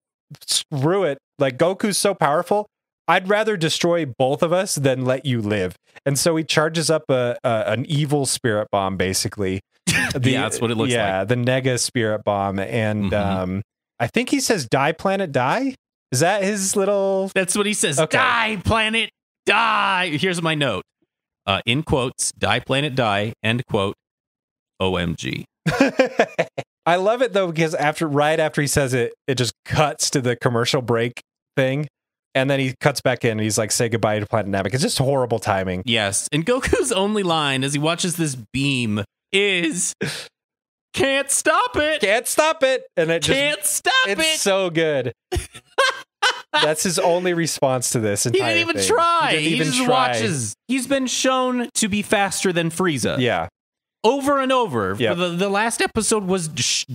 [SPEAKER 2] screw it. Like, Goku's so powerful. I'd rather destroy both of us than let you live. And so he charges up an evil spirit bomb, basically.
[SPEAKER 1] That's what it looks like.
[SPEAKER 2] Yeah, the Nega spirit bomb. And I think he says, die, planet, die? Is that his little...
[SPEAKER 1] That's what he says. Okay. Die, planet, die. Here's my note. In quotes, die, planet, die, end quote, OMG.
[SPEAKER 2] I love it, though, because right after he says it, it just cuts to the commercial break thing. And then he cuts back in and he's like, say goodbye to Planet Namek. It's just horrible timing.
[SPEAKER 1] Yes. And Goku's only line as he watches this beam is, can't stop it.
[SPEAKER 2] Can't stop it. And it just
[SPEAKER 1] can't stop it.
[SPEAKER 2] It's so good. That's his only response to this entire
[SPEAKER 1] thing. He didn't even
[SPEAKER 2] thing.
[SPEAKER 1] try. He just watches. He's been shown to be faster than Frieza.
[SPEAKER 2] Yeah.
[SPEAKER 1] Over and over.
[SPEAKER 2] Yep.
[SPEAKER 1] The last episode was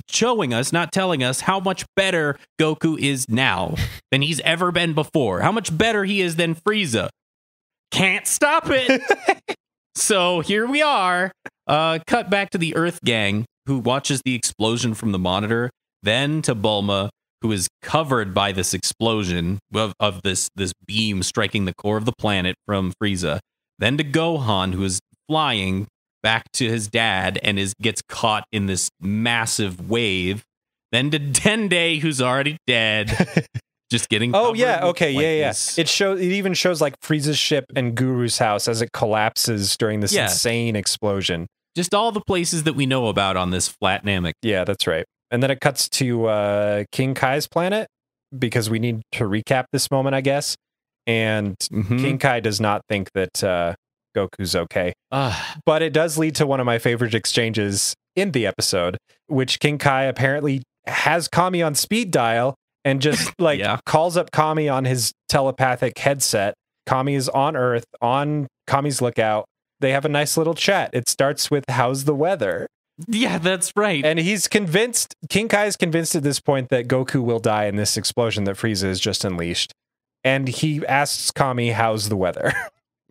[SPEAKER 1] showing us, not telling us, how much better Goku is now than he's ever been before. How much better he is than Frieza. Can't stop it. So here we are. Cut back to the Earth gang, who watches the explosion from the monitor. Then to Bulma, who is covered by this explosion of this beam striking the core of the planet from Frieza. Then to Gohan, who is flying back to his dad and gets caught in this massive wave. Then to Dende, who's already dead, just getting It even shows like Frieza's ship and Guru's house as it collapses during this insane explosion. Just all the places that we know about on this flat Namek.
[SPEAKER 2] Yeah, that's right. And then it cuts to King Kai's planet, because we need to recap this moment, I guess. And King Kai does not think that Goku's okay. But it does lead to one of my favorite exchanges in the episode, which King Kai apparently has Kami on speed dial and just calls up Kami on his telepathic headset. Kami is on Earth, on Kami's lookout. They have a nice little chat. It starts with, how's the weather?
[SPEAKER 1] Yeah, that's right.
[SPEAKER 2] And he's convinced, King Kai is convinced at this point that Goku will die in this explosion that Frieza has just unleashed. And he asks Kami, how's the weather?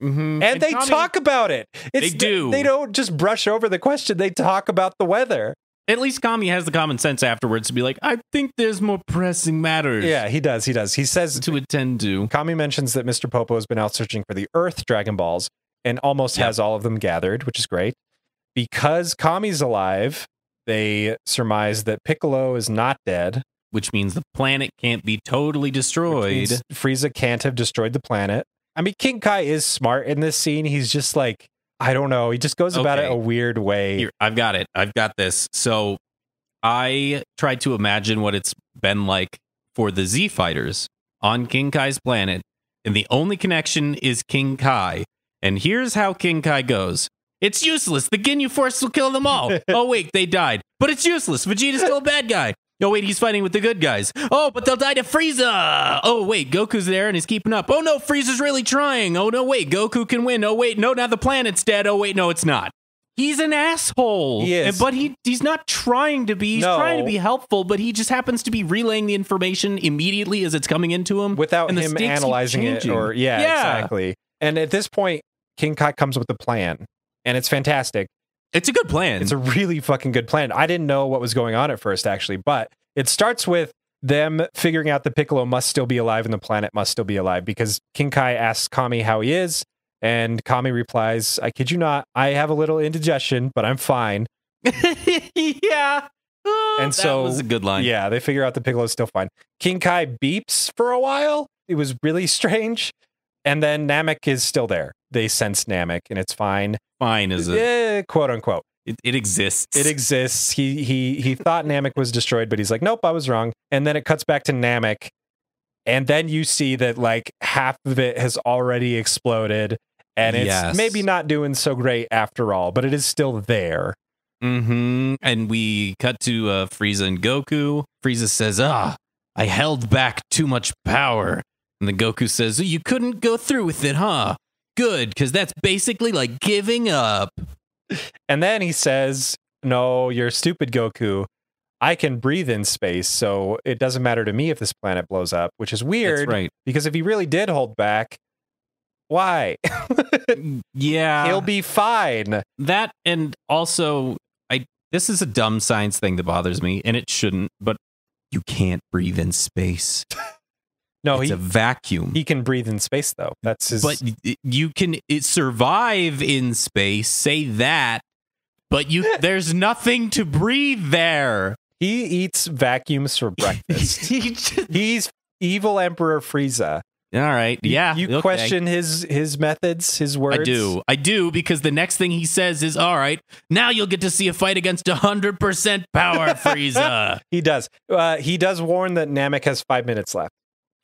[SPEAKER 2] And they Kami, talk about it.
[SPEAKER 1] They do.
[SPEAKER 2] They don't just brush over the question. They talk about the weather.
[SPEAKER 1] At least Kami has the common sense afterwards to be like, I think there's more pressing matters.
[SPEAKER 2] Yeah, he does. He says
[SPEAKER 1] to attend to.
[SPEAKER 2] Kami mentions that Mr. Popo has been out searching for the Earth Dragon Balls and almost has all of them gathered, which is great. Because Kami's alive, they surmise that Piccolo is not dead.
[SPEAKER 1] Which means the planet can't be totally destroyed.
[SPEAKER 2] Frieza can't have destroyed the planet. I mean, King Kai is smart in this scene. He's just like, I don't know. He just goes about it a weird way.
[SPEAKER 1] Here, I've got it. I've got this. So I tried to imagine what it's been like for the Z fighters on King Kai's planet. And the only connection is King Kai. And here's how King Kai goes. It's useless. The Ginyu Force will kill them all. Oh, wait, they died. But it's useless. Vegeta's still a bad guy. Oh, wait, he's fighting with the good guys. Oh, but they'll die to Frieza. Oh, wait, Goku's there and he's keeping up. Oh, no, Frieza's really trying. Oh, no, wait, Goku can win. Oh, wait, no, now the planet's dead. Oh, wait, no, it's not. He's an asshole.
[SPEAKER 2] He is.
[SPEAKER 1] But he's not trying to be. He's trying to be helpful, but he just happens to be relaying the information immediately as it's coming into him.
[SPEAKER 2] Without him analyzing it. Or exactly. And at this point, King Kai comes with a plan. And it's fantastic.
[SPEAKER 1] It's a good plan.
[SPEAKER 2] It's a really fucking good plan. I didn't know what was going on at first, actually, but it starts with them figuring out that Piccolo must still be alive and the planet must still be alive, because King Kai asks Kami how he is, and Kami replies, I kid you not, I have a little indigestion, but I'm fine.
[SPEAKER 1] Yeah.
[SPEAKER 2] And so,
[SPEAKER 1] that was a good line.
[SPEAKER 2] Yeah, they figure out that Piccolo's still fine. King Kai beeps for a while. It was really strange. And then Namek is still there. They sense Namek, and it's fine.
[SPEAKER 1] Fine, is it?
[SPEAKER 2] Quote unquote.
[SPEAKER 1] It exists.
[SPEAKER 2] It exists. He thought Namek was destroyed, but he's like, nope, I was wrong. And then it cuts back to Namek, And then you see that like half of it has already exploded, and it's maybe not doing so great after all, but it is still there.
[SPEAKER 1] And we cut to Frieza and Goku. Frieza says, I held back too much power. And then Goku says, you couldn't go through with it, huh? Good, because that's basically like giving up.
[SPEAKER 2] And then he says, no, you're stupid, Goku. I can breathe in space, so it doesn't matter to me if this planet blows up, which is weird.
[SPEAKER 1] That's right.
[SPEAKER 2] Because if he really did hold back, why?
[SPEAKER 1] Yeah.
[SPEAKER 2] He'll be fine.
[SPEAKER 1] That, and also, this is a dumb science thing that bothers me, and it shouldn't, but you can't breathe in space.
[SPEAKER 2] No,
[SPEAKER 1] it's a vacuum.
[SPEAKER 2] He can breathe in space, though. That's his.
[SPEAKER 1] But you can survive in space, say that, but there's nothing to breathe there.
[SPEAKER 2] He eats vacuums for breakfast. He's evil Emperor Frieza.
[SPEAKER 1] All right. Yeah.
[SPEAKER 2] You question his methods, his words?
[SPEAKER 1] I do, because the next thing he says is, all right, now you'll get to see a fight against 100% power, Frieza.
[SPEAKER 2] He does. He does warn that Namek has 5 minutes left.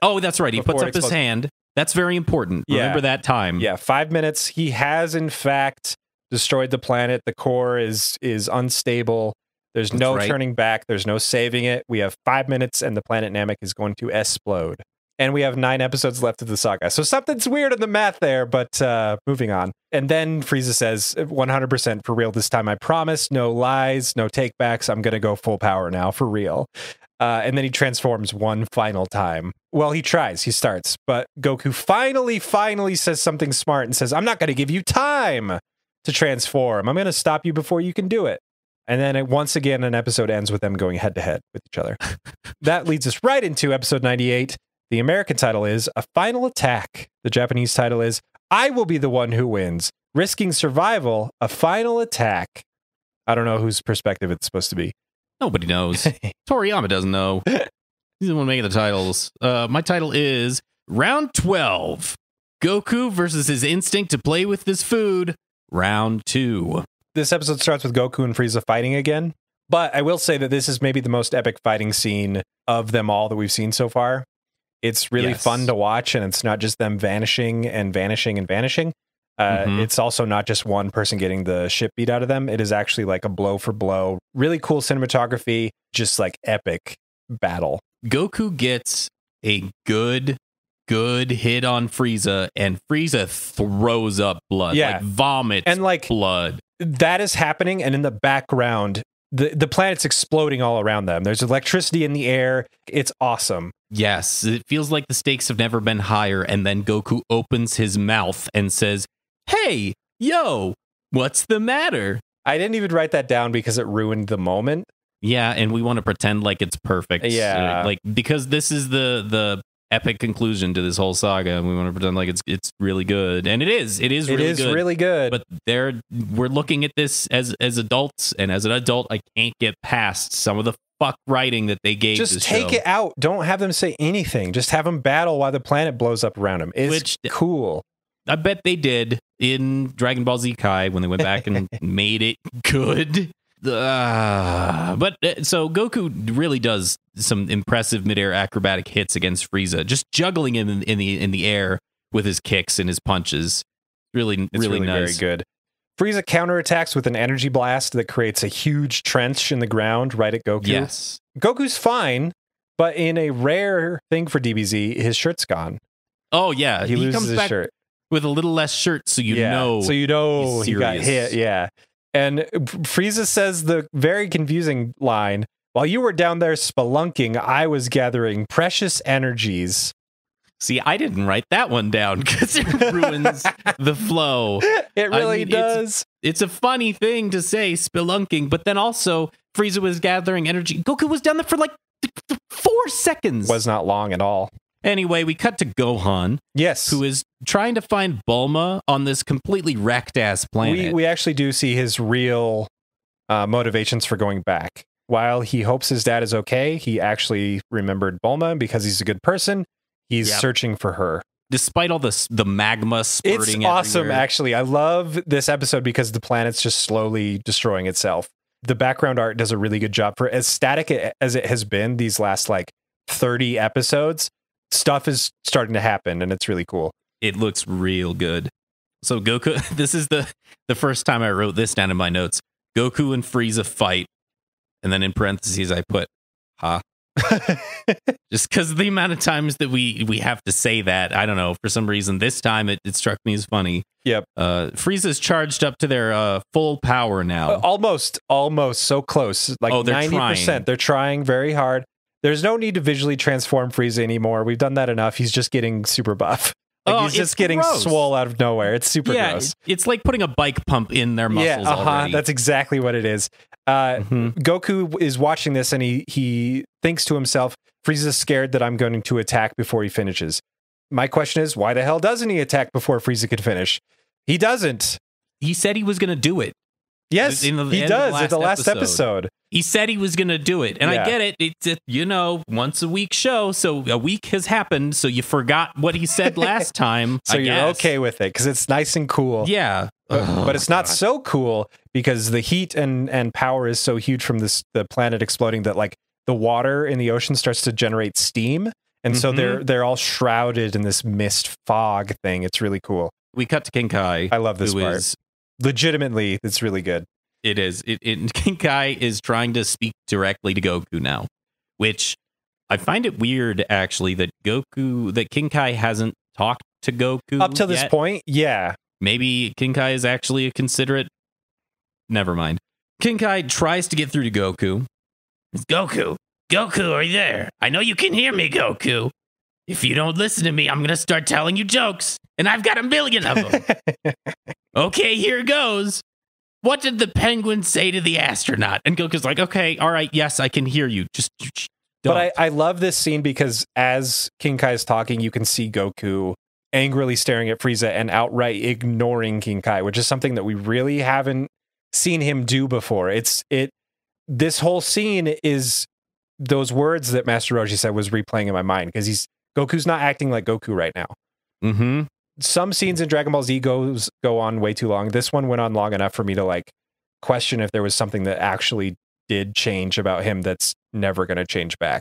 [SPEAKER 1] Oh, that's right. He puts up his hand. That's very important. Remember that time.
[SPEAKER 2] Yeah, 5 minutes. He has, in fact, destroyed the planet. The core is unstable. There's no turning back. There's no saving it. We have 5 minutes, and the planet Namek is going to explode. And we have 9 episodes left of the saga. So something's weird in the math there, but moving on. And then Frieza says, 100% for real this time, I promise. No lies, no takebacks. I'm going to go full power now, for real. And then he transforms one final time. Well, he tries. He starts. But Goku finally says something smart and says, I'm not going to give you time to transform. I'm going to stop you before you can do it. And then once again, an episode ends with them going head-to-head with each other. That leads us right into episode 98. The American title is A Final Attack. The Japanese title is I Will Be the One Who Wins. Risking Survival, A Final Attack. I don't know whose perspective it's supposed to be.
[SPEAKER 1] Nobody knows. Toriyama doesn't know. He's the one making the titles. My title is Round 12. Goku versus his instinct to play with this food. Round 2.
[SPEAKER 2] This episode starts with Goku and Frieza fighting again. But I will say that this is maybe the most epic fighting scene of them all that we've seen so far. It's really fun to watch, and it's not just them vanishing and vanishing and vanishing. It's also not just one person getting the shit beat out of them. It is actually like a blow for blow, really cool cinematography, just like epic battle.
[SPEAKER 1] Goku gets a good hit on Frieza, and Frieza throws up blood, like vomits and like blood.
[SPEAKER 2] That is happening, and in the background, the planet's exploding all around them. There's electricity in the air. It's awesome.
[SPEAKER 1] Yes, it feels like the stakes have never been higher, and then Goku opens his mouth and says, hey, yo, what's the matter?
[SPEAKER 2] I didn't even write that down because it ruined the moment.
[SPEAKER 1] Yeah, and we want to pretend like it's perfect.
[SPEAKER 2] Yeah.
[SPEAKER 1] Like, because this is the epic conclusion to this whole saga, and we want to pretend like it's really good. And it is really good. But we're looking at this as adults, and as an adult, I can't get past some of the fuck writing that they gave.
[SPEAKER 2] Just take it out. Don't have them say anything. Just have them battle while the planet blows up around them. It's cool.
[SPEAKER 1] I bet they did in Dragon Ball Z Kai when they went back and made it good. But so Goku really does some impressive midair acrobatic hits against Frieza, just juggling him in the air with his kicks and his punches. It's really nice.
[SPEAKER 2] Very good. Frieza counterattacks with an energy blast that creates a huge trench in the ground right at Goku.
[SPEAKER 1] Yes.
[SPEAKER 2] Goku's fine, but in a rare thing for DBZ, his shirt's gone.
[SPEAKER 1] Oh yeah,
[SPEAKER 2] he loses
[SPEAKER 1] comes
[SPEAKER 2] his
[SPEAKER 1] back
[SPEAKER 2] shirt
[SPEAKER 1] with a little less shirt, so you know
[SPEAKER 2] he got hit. Yeah. And Frieza says the very confusing line, while you were down there spelunking, I was gathering precious energies.
[SPEAKER 1] See, I didn't write that one down because it ruins the flow.
[SPEAKER 2] It really does.
[SPEAKER 1] It's a funny thing to say, spelunking, but then also Frieza was gathering energy. Goku was down there for like 4 seconds.
[SPEAKER 2] Was not long at all.
[SPEAKER 1] Anyway, we cut to Gohan.
[SPEAKER 2] Yes.
[SPEAKER 1] Who is trying to find Bulma on this completely wrecked-ass planet.
[SPEAKER 2] We actually do see his real motivations for going back. While he hopes his dad is okay, he actually remembered Bulma because he's a good person. He's searching for her.
[SPEAKER 1] Despite all the magma spurting
[SPEAKER 2] It's awesome,
[SPEAKER 1] everywhere.
[SPEAKER 2] actually. I love this episode because the planet's just slowly destroying itself. The background art does a really good job for as static as it has been these last like 30 episodes. stuff is starting to happen, and it's really cool.
[SPEAKER 1] It looks real good. So Goku, this is the first time I wrote this down in my notes. Goku and Frieza fight, and then in parentheses I put, huh? Just because of the amount of times that we have to say that. I don't know, for some reason this time it struck me as funny.
[SPEAKER 2] Yep.
[SPEAKER 1] Frieza's charged up to their full power now.
[SPEAKER 2] Almost so close. Like 90%. They're trying very hard. There's no need to visually transform Frieza anymore. We've done that enough. He's just getting super buff. Like he's just getting swole out of nowhere. It's super gross.
[SPEAKER 1] It's like putting a bike pump in their muscles already.
[SPEAKER 2] That's exactly what it is. Goku is watching this and he thinks to himself, Frieza's scared that I'm going to attack before he finishes. My question is, why the hell doesn't he attack before Frieza can finish? He doesn't.
[SPEAKER 1] He said he was going to do it.
[SPEAKER 2] Yes, he does at the last episode.
[SPEAKER 1] He said he was going to do it. And I get it. It's a, once a week show. So a week has happened. So you forgot what he said last time.
[SPEAKER 2] So you're okay with it because it's nice and cool.
[SPEAKER 1] Yeah.
[SPEAKER 2] But it's not so cool because the heat and power is so huge from the planet exploding that like the water in the ocean starts to generate steam. And so they're all shrouded in this mist fog thing. It's really cool.
[SPEAKER 1] We cut to King Kai.
[SPEAKER 2] I love this part. Legitimately, it's really good.
[SPEAKER 1] It is. King Kai is trying to speak directly to Goku now, which I find it weird, actually, that King Kai hasn't talked to Goku
[SPEAKER 2] up till this point. Yeah.
[SPEAKER 1] Maybe King Kai is actually a considerate. Never mind. King Kai tries to get through to Goku. It's Goku, are you there? I know you can hear me, Goku. If you don't listen to me, I'm going to start telling you jokes, and I've got 1 million of them. Okay, here goes. What did the penguin say to the astronaut? And Goku's like, okay, all right, yes, I can hear you. Just don't.
[SPEAKER 2] But I love this scene because as King Kai is talking, you can see Goku angrily staring at Frieza and outright ignoring King Kai, which is something that we really haven't seen him do before. This whole scene is those words that Master Roshi said was replaying in my mind because Goku's not acting like Goku right now.
[SPEAKER 1] Mm-hmm.
[SPEAKER 2] Some scenes in Dragon Ball Z go on way too long. This one went on long enough for me to like question if there was something that actually did change about him that's never going to change back.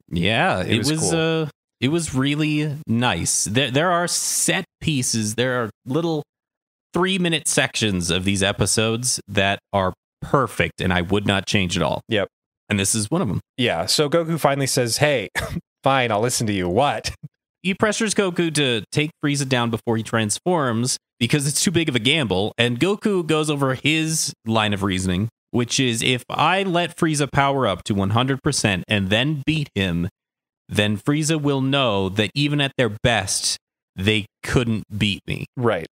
[SPEAKER 1] Yeah, it was
[SPEAKER 2] cool.
[SPEAKER 1] It was really nice. There are set pieces. There are little 3-minute sections of these episodes that are perfect, and I would not change at all.
[SPEAKER 2] Yep.
[SPEAKER 1] And this is one of them.
[SPEAKER 2] Yeah. So Goku finally says, "Hey, fine, I'll listen to you." What?
[SPEAKER 1] He pressures Goku to take Frieza down before he transforms because it's too big of a gamble. And Goku goes over his line of reasoning, which is if I let Frieza power up to 100% and then beat him, then Frieza will know that even at their best, they couldn't beat me.
[SPEAKER 2] Right.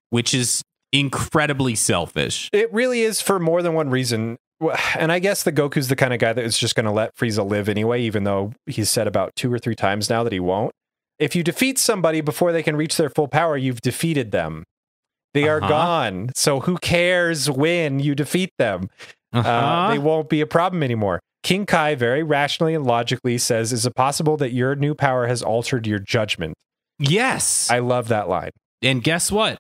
[SPEAKER 1] Which is incredibly selfish.
[SPEAKER 2] It really is for more than one reason. And I guess that Goku's the kind of guy that is just going to let Frieza live anyway, even though he's said about 2 or 3 times now that he won't. If you defeat somebody before they can reach their full power, you've defeated them. They are gone. So who cares when you defeat them? They won't be a problem anymore. King Kai very rationally and logically says, is it possible that your new power has altered your judgment?
[SPEAKER 1] Yes.
[SPEAKER 2] I love that line.
[SPEAKER 1] And guess what?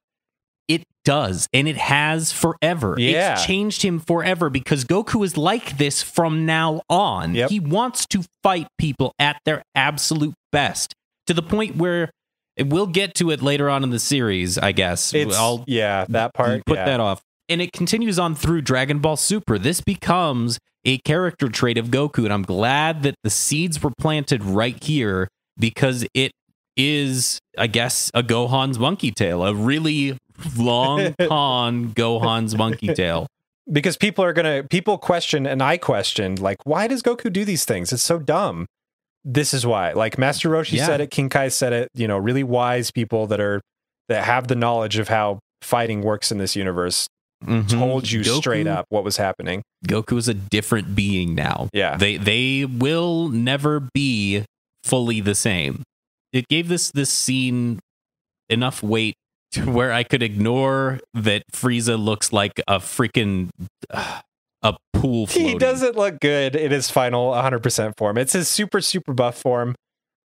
[SPEAKER 1] It does, and it has forever.
[SPEAKER 2] Yeah.
[SPEAKER 1] It's changed him forever because Goku is like this from now on.
[SPEAKER 2] Yep.
[SPEAKER 1] He wants to fight people at their absolute best to the point where we'll get to it later on in the series, I guess.
[SPEAKER 2] That part.
[SPEAKER 1] Put that off. And it continues on through Dragon Ball Super. This becomes a character trait of Goku, and I'm glad that the seeds were planted right here because it is, I guess, a Gohan's monkey tail, a really long con Gohan's monkey tail.
[SPEAKER 2] Because people question, and I questioned, like, why does Goku do these things? It's so dumb. This is why. Like Master Roshi said it, King Kai said it, really wise people that have the knowledge of how fighting works in this universe told you straight up what was happening.
[SPEAKER 1] Goku is a different being now.
[SPEAKER 2] Yeah.
[SPEAKER 1] They will never be fully the same. It gave this scene enough weight to where I could ignore that Frieza looks like a freaking a pool floating.
[SPEAKER 2] He doesn't look good in his final 100% form. It's his super, super buff form.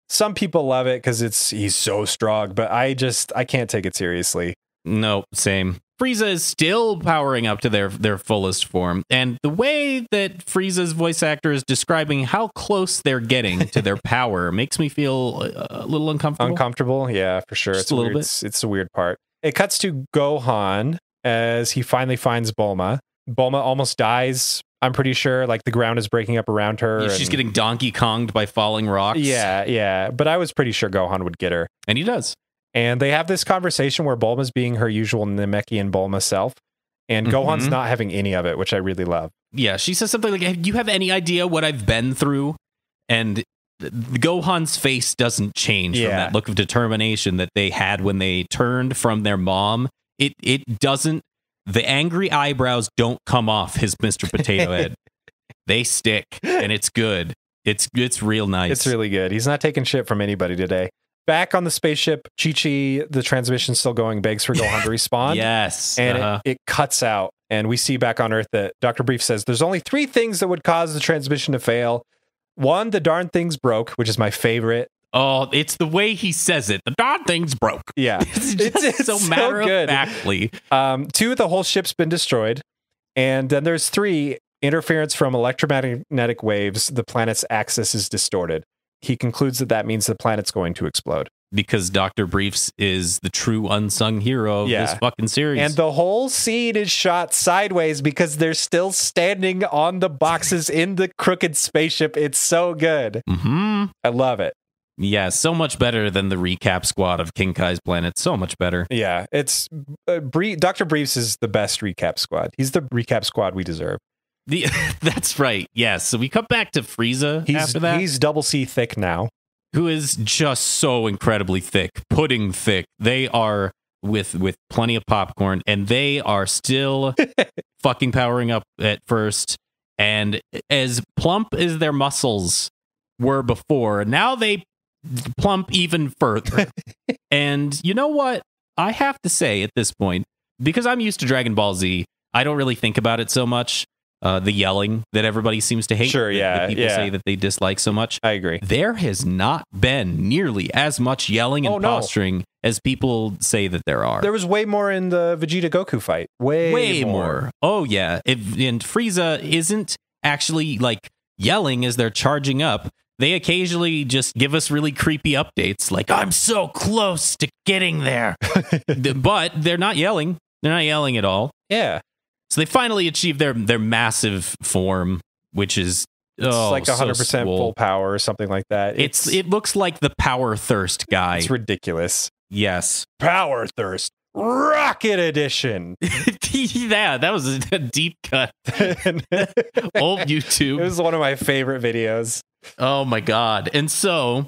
[SPEAKER 2] Some people love it because he's so strong, but I can't take it seriously.
[SPEAKER 1] No, same. Frieza is still powering up to their fullest form. And the way that Frieza's voice actor is describing how close they're getting to their power makes me feel a little uncomfortable.
[SPEAKER 2] Uncomfortable? Yeah, for sure.
[SPEAKER 1] Just a little bit.
[SPEAKER 2] It's a weird part. It cuts to Gohan as he finally finds Bulma. Bulma almost dies, I'm pretty sure. Like, the ground is breaking up around her.
[SPEAKER 1] Yeah, she's getting Donkey Konged by falling rocks.
[SPEAKER 2] Yeah. But I was pretty sure Gohan would get her.
[SPEAKER 1] And he does.
[SPEAKER 2] And they have this conversation where Bulma's being her usual Namekian Bulma self, and Gohan's not having any of it, which I really love.
[SPEAKER 1] Yeah, she says something like, "Do you have any idea what I've been through?" And Gohan's face doesn't change from that look of determination that they had when they turned from their mom. It doesn't. The angry eyebrows don't come off his Mr. Potato Head. They stick, and it's good. It's real nice.
[SPEAKER 2] It's really good. He's not taking shit from anybody today. Back on the spaceship, Chi-Chi, the transmission's still going, begs for Gohan to respawn.
[SPEAKER 1] Yes.
[SPEAKER 2] And it cuts out. And we see back on Earth that Dr. Brief says there's only 3 things that would cause the transmission to fail. 1, the darn thing's broke, which is my favorite.
[SPEAKER 1] Oh, it's the way he says it. The darn thing's broke.
[SPEAKER 2] Yeah.
[SPEAKER 1] it's so matter-of-factly.
[SPEAKER 2] 2, the whole ship's been destroyed. And then there's 3, interference from electromagnetic waves. The planet's axis is distorted. He concludes that means the planet's going to explode. Because
[SPEAKER 1] Dr. Briefs is the true unsung hero of this fucking series.
[SPEAKER 2] And the whole scene is shot sideways because they're still standing on the boxes in the crooked spaceship. It's so good. I love it.
[SPEAKER 1] Yeah, so much better than the recap squad of King Kai's planet. So much better.
[SPEAKER 2] Yeah, it's Dr. Briefs is the best recap squad. He's the recap squad we deserve.
[SPEAKER 1] That's right. Yes. So we come back to Frieza after that.
[SPEAKER 2] He's double C thick now.
[SPEAKER 1] Who is just so incredibly thick, pudding thick. They are with plenty of popcorn, and they are still fucking powering up at first. And as plump as their muscles were before, now they plump even further. And you know what? I have to say at this point, because I'm used to Dragon Ball Z, I don't really think about it so much. The yelling that everybody seems to hate.
[SPEAKER 2] Sure,
[SPEAKER 1] that people say that they dislike so much.
[SPEAKER 2] I agree.
[SPEAKER 1] There has not been nearly as much yelling and posturing as people say that there are.
[SPEAKER 2] There was way more in the Vegeta Goku fight. Way more.
[SPEAKER 1] Oh, yeah. And Frieza isn't actually like yelling as they're charging up. They occasionally just give us really creepy updates like, I'm so close to getting there. But they're not yelling. They're not yelling at all.
[SPEAKER 2] Yeah.
[SPEAKER 1] So they finally achieve their massive form, which is
[SPEAKER 2] like 100%
[SPEAKER 1] so
[SPEAKER 2] full power or something like that.
[SPEAKER 1] It looks like the Power Thirst guy.
[SPEAKER 2] It's ridiculous.
[SPEAKER 1] Yes.
[SPEAKER 2] Power Thirst. Rocket Edition.
[SPEAKER 1] Yeah, that was a deep cut. Old YouTube.
[SPEAKER 2] It was one of my favorite videos.
[SPEAKER 1] Oh my god. And so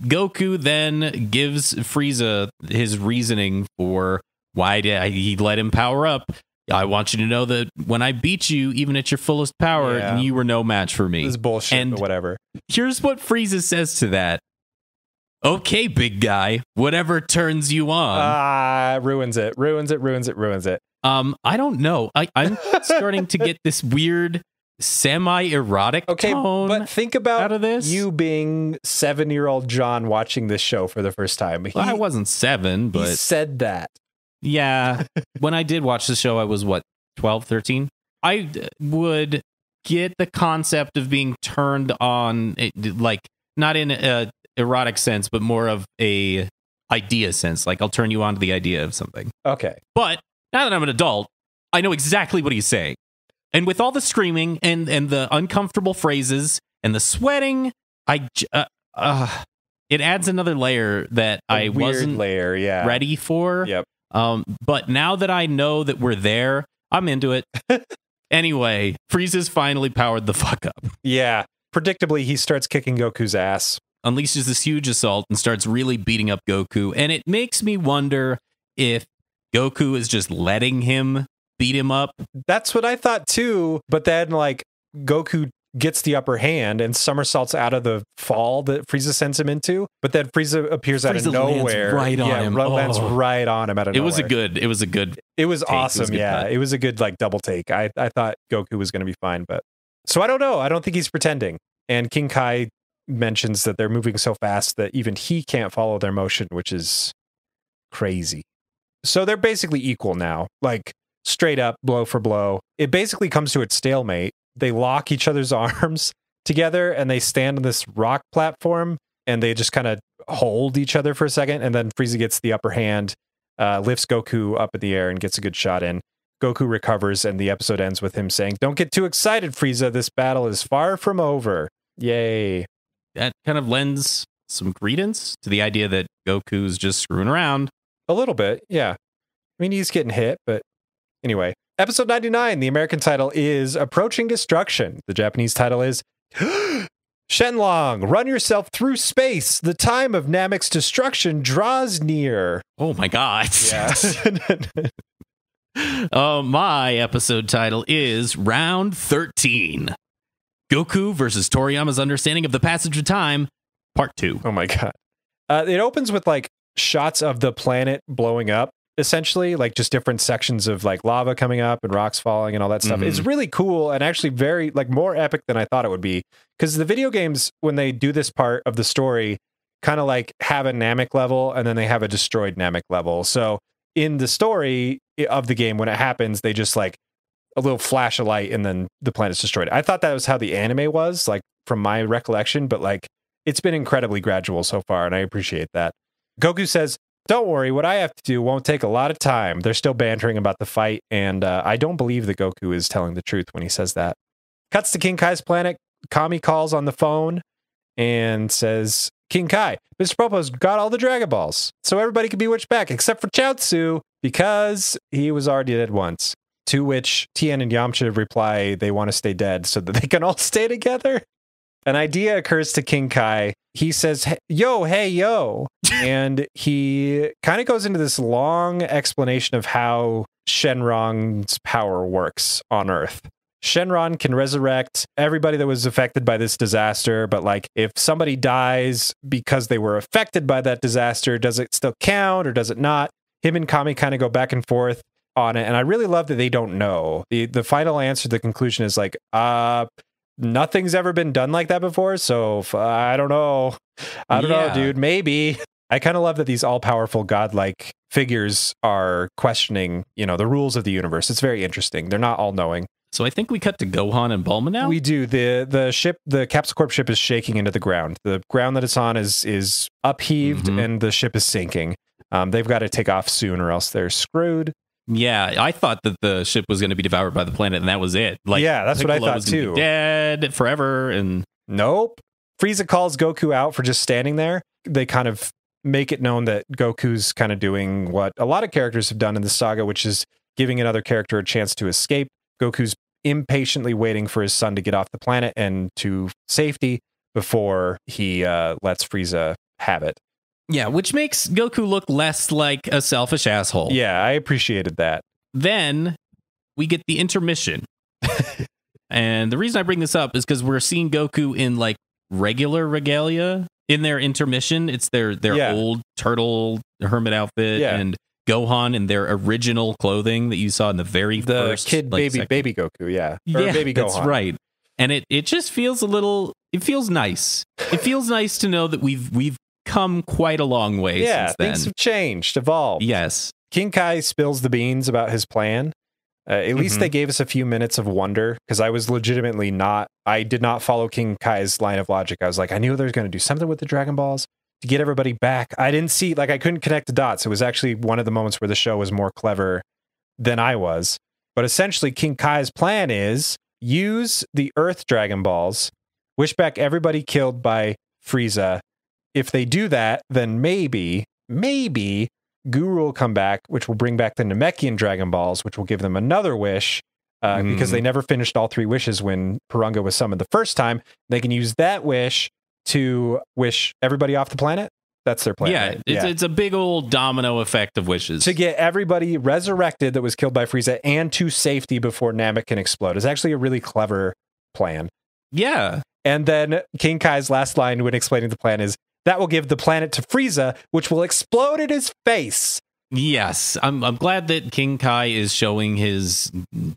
[SPEAKER 1] Goku then gives Frieza his reasoning for why he let him power up. I want you to know that when I beat you, even at your fullest power, you were no match for me.
[SPEAKER 2] This is bullshit, but whatever.
[SPEAKER 1] Here's what Frieza says to that. Okay, big guy, whatever turns you on.
[SPEAKER 2] Ruins it.
[SPEAKER 1] I don't know. I'm starting to get this weird semi-erotic tone.
[SPEAKER 2] But think about
[SPEAKER 1] out of this.
[SPEAKER 2] You being 7-year-old John watching this show for the first time.
[SPEAKER 1] I wasn't 7, but
[SPEAKER 2] he said that.
[SPEAKER 1] Yeah. When I did watch the show, I was, 12, 13? I would get the concept of being turned on, like, not in a erotic sense, but more of a idea sense. Like, I'll turn you on to the idea of something.
[SPEAKER 2] Okay.
[SPEAKER 1] But now that I'm an adult, I know exactly what he's saying. And with all the screaming and the uncomfortable phrases and the sweating, it adds another layer that I wasn't ready for.
[SPEAKER 2] Yep.
[SPEAKER 1] But now that I know that we're there, I'm into it. Anyway, Frieza's finally powered the fuck up.
[SPEAKER 2] Yeah. Predictably, he starts kicking Goku's ass.
[SPEAKER 1] Unleashes this huge assault and starts really beating up Goku. And it makes me wonder if Goku is just letting him beat him up.
[SPEAKER 2] That's what I thought too. But then, Goku gets the upper hand and somersaults out of the fall that Frieza sends him into. But then Frieza appears out of nowhere.
[SPEAKER 1] Lands right on him.
[SPEAKER 2] Lands right on him out of nowhere.
[SPEAKER 1] It was a good
[SPEAKER 2] It was
[SPEAKER 1] take.
[SPEAKER 2] awesome. It was a good double take. I thought Goku was going to be fine, but so I don't know. I don't think he's pretending. And King Kai mentions that they're moving so fast that even he can't follow their motion, which is crazy. So they're basically equal now, like straight up blow for blow. It basically comes to a stalemate. They lock each other's arms together and they stand on this rock platform and they just kind of hold each other for a second. And then Frieza gets the upper hand, lifts Goku up in the air and gets a good shot in. Goku recovers and the episode ends with him saying, "Don't get too excited, Frieza. This battle is far from over." Yay.
[SPEAKER 1] That kind of lends some credence to the idea that Goku's just screwing around.
[SPEAKER 2] A little bit, yeah. I mean, he's getting hit, but anyway. Episode 99, the American title is Approaching Destruction. The Japanese title is Shenlong, run yourself through space. The time of Namek's destruction draws near.
[SPEAKER 1] Oh my god.
[SPEAKER 2] Yes.
[SPEAKER 1] My episode title is Round 13. Goku versus Toriyama's Understanding of the Passage of Time, Part 2.
[SPEAKER 2] Oh my god. It opens with like shots of the planet blowing up, essentially, like just different sections of like lava coming up and rocks falling and all that stuff. It's really cool and actually very like more epic than I thought it would be. Because the video games, when they do this part of the story, kind of like have a Namek level and then they have a destroyed Namek level. So in the story of the game, when it happens, they just like a little flash of light and then the planet's destroyed. I thought that was how the anime was, like from my recollection, but like it's been incredibly gradual so far and I appreciate that. Goku says, "Don't worry, what I have to do won't take a lot of time." They're still bantering about the fight, and I don't believe that Goku is telling the truth when he says that. Cuts to King Kai's planet. Kami calls on the phone and says, "King Kai, Mr. Popo's got all the Dragon Balls, so everybody can be witched back except for Chaozu because he was already dead once." To which Tien and Yamcha reply they want to stay dead so that they can all stay together. An idea occurs to King Kai. He says, "Yo, hey, yo." And he kind of goes into this long explanation of how Shenron's power works on Earth. Shenron can resurrect everybody that was affected by this disaster, but like if somebody dies because they were affected by that disaster, does it still count or does it not? Him and Kami kind of go back and forth on it, and I really love that they don't know. The final answer, the conclusion is like, nothing's ever been done like that before, so I don't know. I don't know, dude. Maybe. I kind of love that these all-powerful godlike figures are questioning, you know, the rules of the universe. It's very interesting. They're not all-knowing.
[SPEAKER 1] So I think we cut to Gohan and Bulma now?
[SPEAKER 2] We do. The ship, the Capsule Corp ship is shaking into the ground. The ground that it's on is upheaved and the ship is sinking. They've got to take off soon or else they're screwed.
[SPEAKER 1] Yeah, I thought that the ship was going to be devoured by the planet and that was it. Like,
[SPEAKER 2] yeah, that's
[SPEAKER 1] Piccolo
[SPEAKER 2] what I thought
[SPEAKER 1] was gonna
[SPEAKER 2] too.
[SPEAKER 1] be dead forever and
[SPEAKER 2] nope. Frieza calls Goku out for just standing there. They kind of make it known that Goku's kind of doing what a lot of characters have done in the saga, which is giving another character a chance to escape. Goku's impatiently waiting for his son to get off the planet and to safety before he lets Frieza have it.
[SPEAKER 1] yeah, which makes Goku look less like a selfish asshole.
[SPEAKER 2] Yeah, I appreciated that.
[SPEAKER 1] Then we get the intermission. And the reason I bring this up is because we're seeing Goku in like regular regalia in their intermission. It's their old turtle hermit outfit and Gohan in their original clothing that you saw in the first
[SPEAKER 2] kid
[SPEAKER 1] like,
[SPEAKER 2] baby Goku, yeah. Or
[SPEAKER 1] yeah,
[SPEAKER 2] baby Gohan.
[SPEAKER 1] That's right. And it just feels it feels nice. It feels nice to know that we've come quite a long way since then.
[SPEAKER 2] Things have changed, evolved.
[SPEAKER 1] Yes.
[SPEAKER 2] King Kai spills the beans about his plan. At least they gave us a few minutes of wonder, because I was legitimately I did not follow King Kai's line of logic. I was like, I knew they were going to do something with the Dragon Balls to get everybody back. I didn't see, I couldn't connect the dots. It was actually one of the moments where the show was more clever than I was. But essentially, King Kai's plan is use the Earth Dragon Balls, wish back everybody killed by Frieza. If they do that, then maybe Guru will come back, which will bring back the Namekian Dragon Balls, which will give them another wish, because they never finished all three wishes when Purunga was summoned the first time. They can use that wish to wish everybody off the planet. That's their plan.
[SPEAKER 1] Yeah,
[SPEAKER 2] right?
[SPEAKER 1] it's a big old domino effect of wishes.
[SPEAKER 2] To get everybody resurrected that was killed by Frieza and to safety before Namek can explode. It's actually a really clever plan.
[SPEAKER 1] Yeah.
[SPEAKER 2] And then King Kai's last line when explaining the plan is, that will give the planet to Frieza, which will explode in his face.
[SPEAKER 1] Yes, I'm glad that King Kai is showing his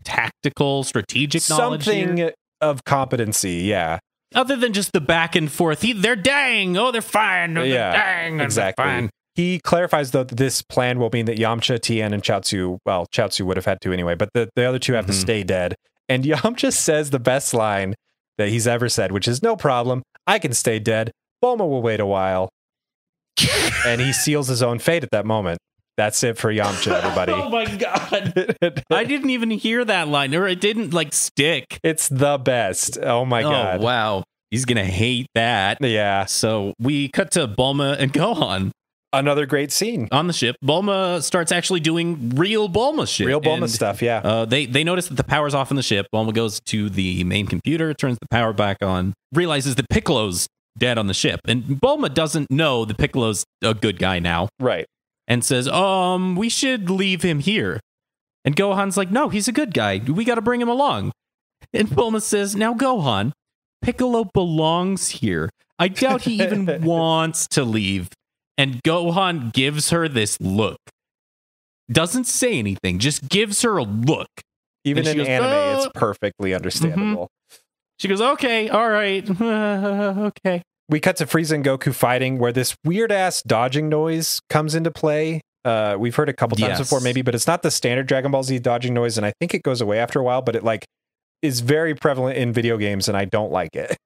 [SPEAKER 1] tactical, strategic knowledge
[SPEAKER 2] Something
[SPEAKER 1] here.
[SPEAKER 2] of competency, yeah.
[SPEAKER 1] Other than just the back and forth. They're dying. Oh, they're fine. Oh, they're dying.
[SPEAKER 2] Exactly.
[SPEAKER 1] They're fine.
[SPEAKER 2] He clarifies, though, that this plan will mean that Yamcha, Tien, and Chaozu, well, Chaozu would have had to anyway, but the other two have to stay dead. And Yamcha says the best line that he's ever said, which is, no problem, I can stay dead. Bulma will wait a while. And he seals his own fate at that moment. That's it for Yamcha, everybody.
[SPEAKER 1] Oh my God. I didn't even hear that line, or it didn't like stick.
[SPEAKER 2] It's the best. Oh my God.
[SPEAKER 1] Wow. He's going to hate that.
[SPEAKER 2] Yeah.
[SPEAKER 1] So we cut to Bulma and Gohan.
[SPEAKER 2] Another great scene.
[SPEAKER 1] On the ship, Bulma starts actually doing real Bulma shit.
[SPEAKER 2] Real Bulma stuff, yeah.
[SPEAKER 1] They notice that the power's off on the ship. Bulma goes to the main computer, turns the power back on, realizes that Piccolo's dead on the ship. And Bulma doesn't know that Piccolo's a good guy now.
[SPEAKER 2] Right.
[SPEAKER 1] And says, we should leave him here. And Gohan's like, no, he's a good guy. We got to bring him along. And Bulma says, now Gohan, Piccolo belongs here. I doubt he even wants to leave. And Gohan gives her this look. Doesn't say anything, just gives her a look.
[SPEAKER 2] Even in anime, it's perfectly understandable.
[SPEAKER 1] She goes, okay, all right, okay.
[SPEAKER 2] We cut to Frieza and Goku fighting, where this weird-ass dodging noise comes into play. We've heard a couple times before, maybe, but it's not the standard Dragon Ball Z dodging noise, and I think it goes away after a while, but it, like, is very prevalent in video games, and I don't like it.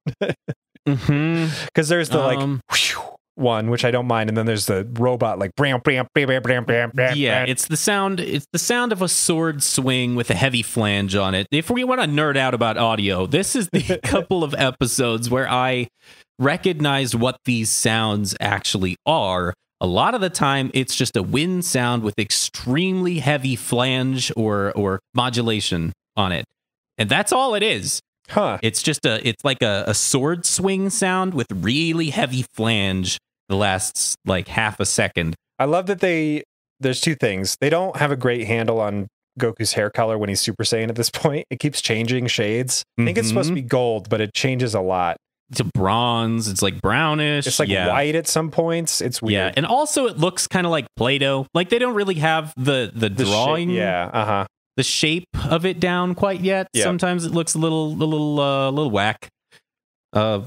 [SPEAKER 2] Because there's the, like, whew, one, which I don't mind, and then there's the robot, like,
[SPEAKER 1] yeah, it's the sound of a sword swing with a heavy flange on it. If we want to nerd out about audio, this is the couple of episodes where I recognized what these sounds actually are. A lot of the time, it's just a wind sound with extremely heavy flange or modulation on it. And that's all it is.
[SPEAKER 2] Huh.
[SPEAKER 1] It's just it's like a sword swing sound with really heavy flange that lasts like half a second.
[SPEAKER 2] I love that there's two things. They don't have a great handle on Goku's hair color when he's Super Saiyan at this point. It keeps changing shades. I think it's supposed to be gold, but it changes a lot.
[SPEAKER 1] It's a bronze. It's like brownish.
[SPEAKER 2] It's like white at some points. It's weird.
[SPEAKER 1] Yeah, and also it looks kind of like Play-Doh. Like they don't really have the drawing. The shape of it down quite yet. Yep. Sometimes it looks a little whack.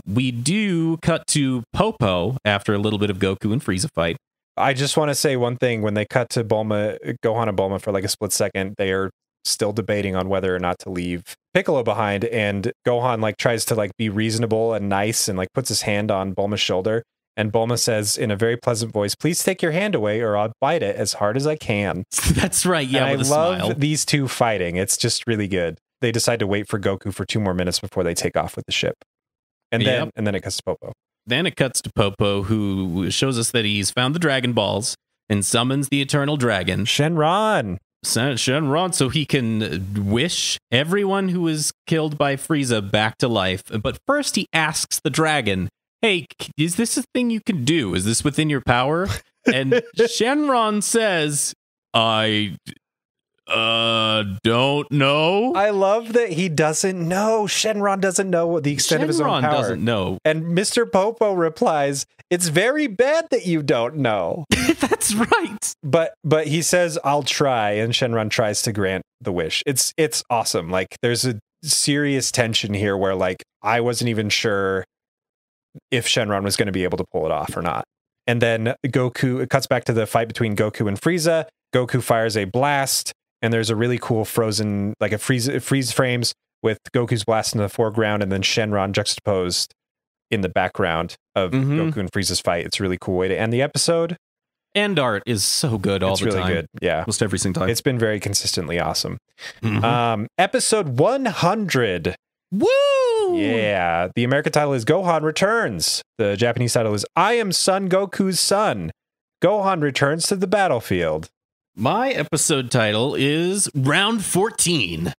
[SPEAKER 1] We do cut to Popo after a little bit of Goku and Frieza fight.
[SPEAKER 2] I just want to say one thing. When they cut to Gohan and Bulma for like a split second, they are still debating on whether or not to leave Piccolo behind, and Gohan like tries to like be reasonable and nice and like puts his hand on Bulma's shoulder, and Bulma says in a very pleasant voice, please take your hand away or I'll bite it as hard as I can.
[SPEAKER 1] That's right. Yeah.
[SPEAKER 2] And I love these two fighting. It's just really good. They decide to wait for Goku for 2 more minutes before they take off with the ship. And then it cuts to Popo.
[SPEAKER 1] Then it cuts to Popo, who shows us that he's found the Dragon Balls and summons the Eternal Dragon.
[SPEAKER 2] Shenron,
[SPEAKER 1] so he can wish everyone who was killed by Frieza back to life. But first he asks the dragon, hey, is this a thing you can do? Is this within your power? And Shenron says, I don't know.
[SPEAKER 2] I love that he doesn't know. Shenron doesn't know the extent of his own power.
[SPEAKER 1] Doesn't know.
[SPEAKER 2] And Mr. Popo replies, it's very bad that you don't know.
[SPEAKER 1] That's right.
[SPEAKER 2] But he says, I'll try, and Shenron tries to grant the wish. It's awesome. Like there's a serious tension here where like I wasn't even sure if Shenron was going to be able to pull it off or not. And then it cuts back to the fight between Goku and Frieza. Goku fires a blast, and there's a really cool frozen, like a freeze frames with Goku's blast in the foreground and then Shenron juxtaposed in the background of Goku and Frieza's fight. It's a really cool way to end the episode.
[SPEAKER 1] And art is so good all the time. It's really good,
[SPEAKER 2] yeah.
[SPEAKER 1] Almost every single time.
[SPEAKER 2] It's been very consistently awesome. Episode 100.
[SPEAKER 1] Woo!
[SPEAKER 2] Yeah. The American title is Gohan Returns. The Japanese title is I Am Son Goku's Son. Gohan returns to the battlefield.
[SPEAKER 1] My episode title is Round 14.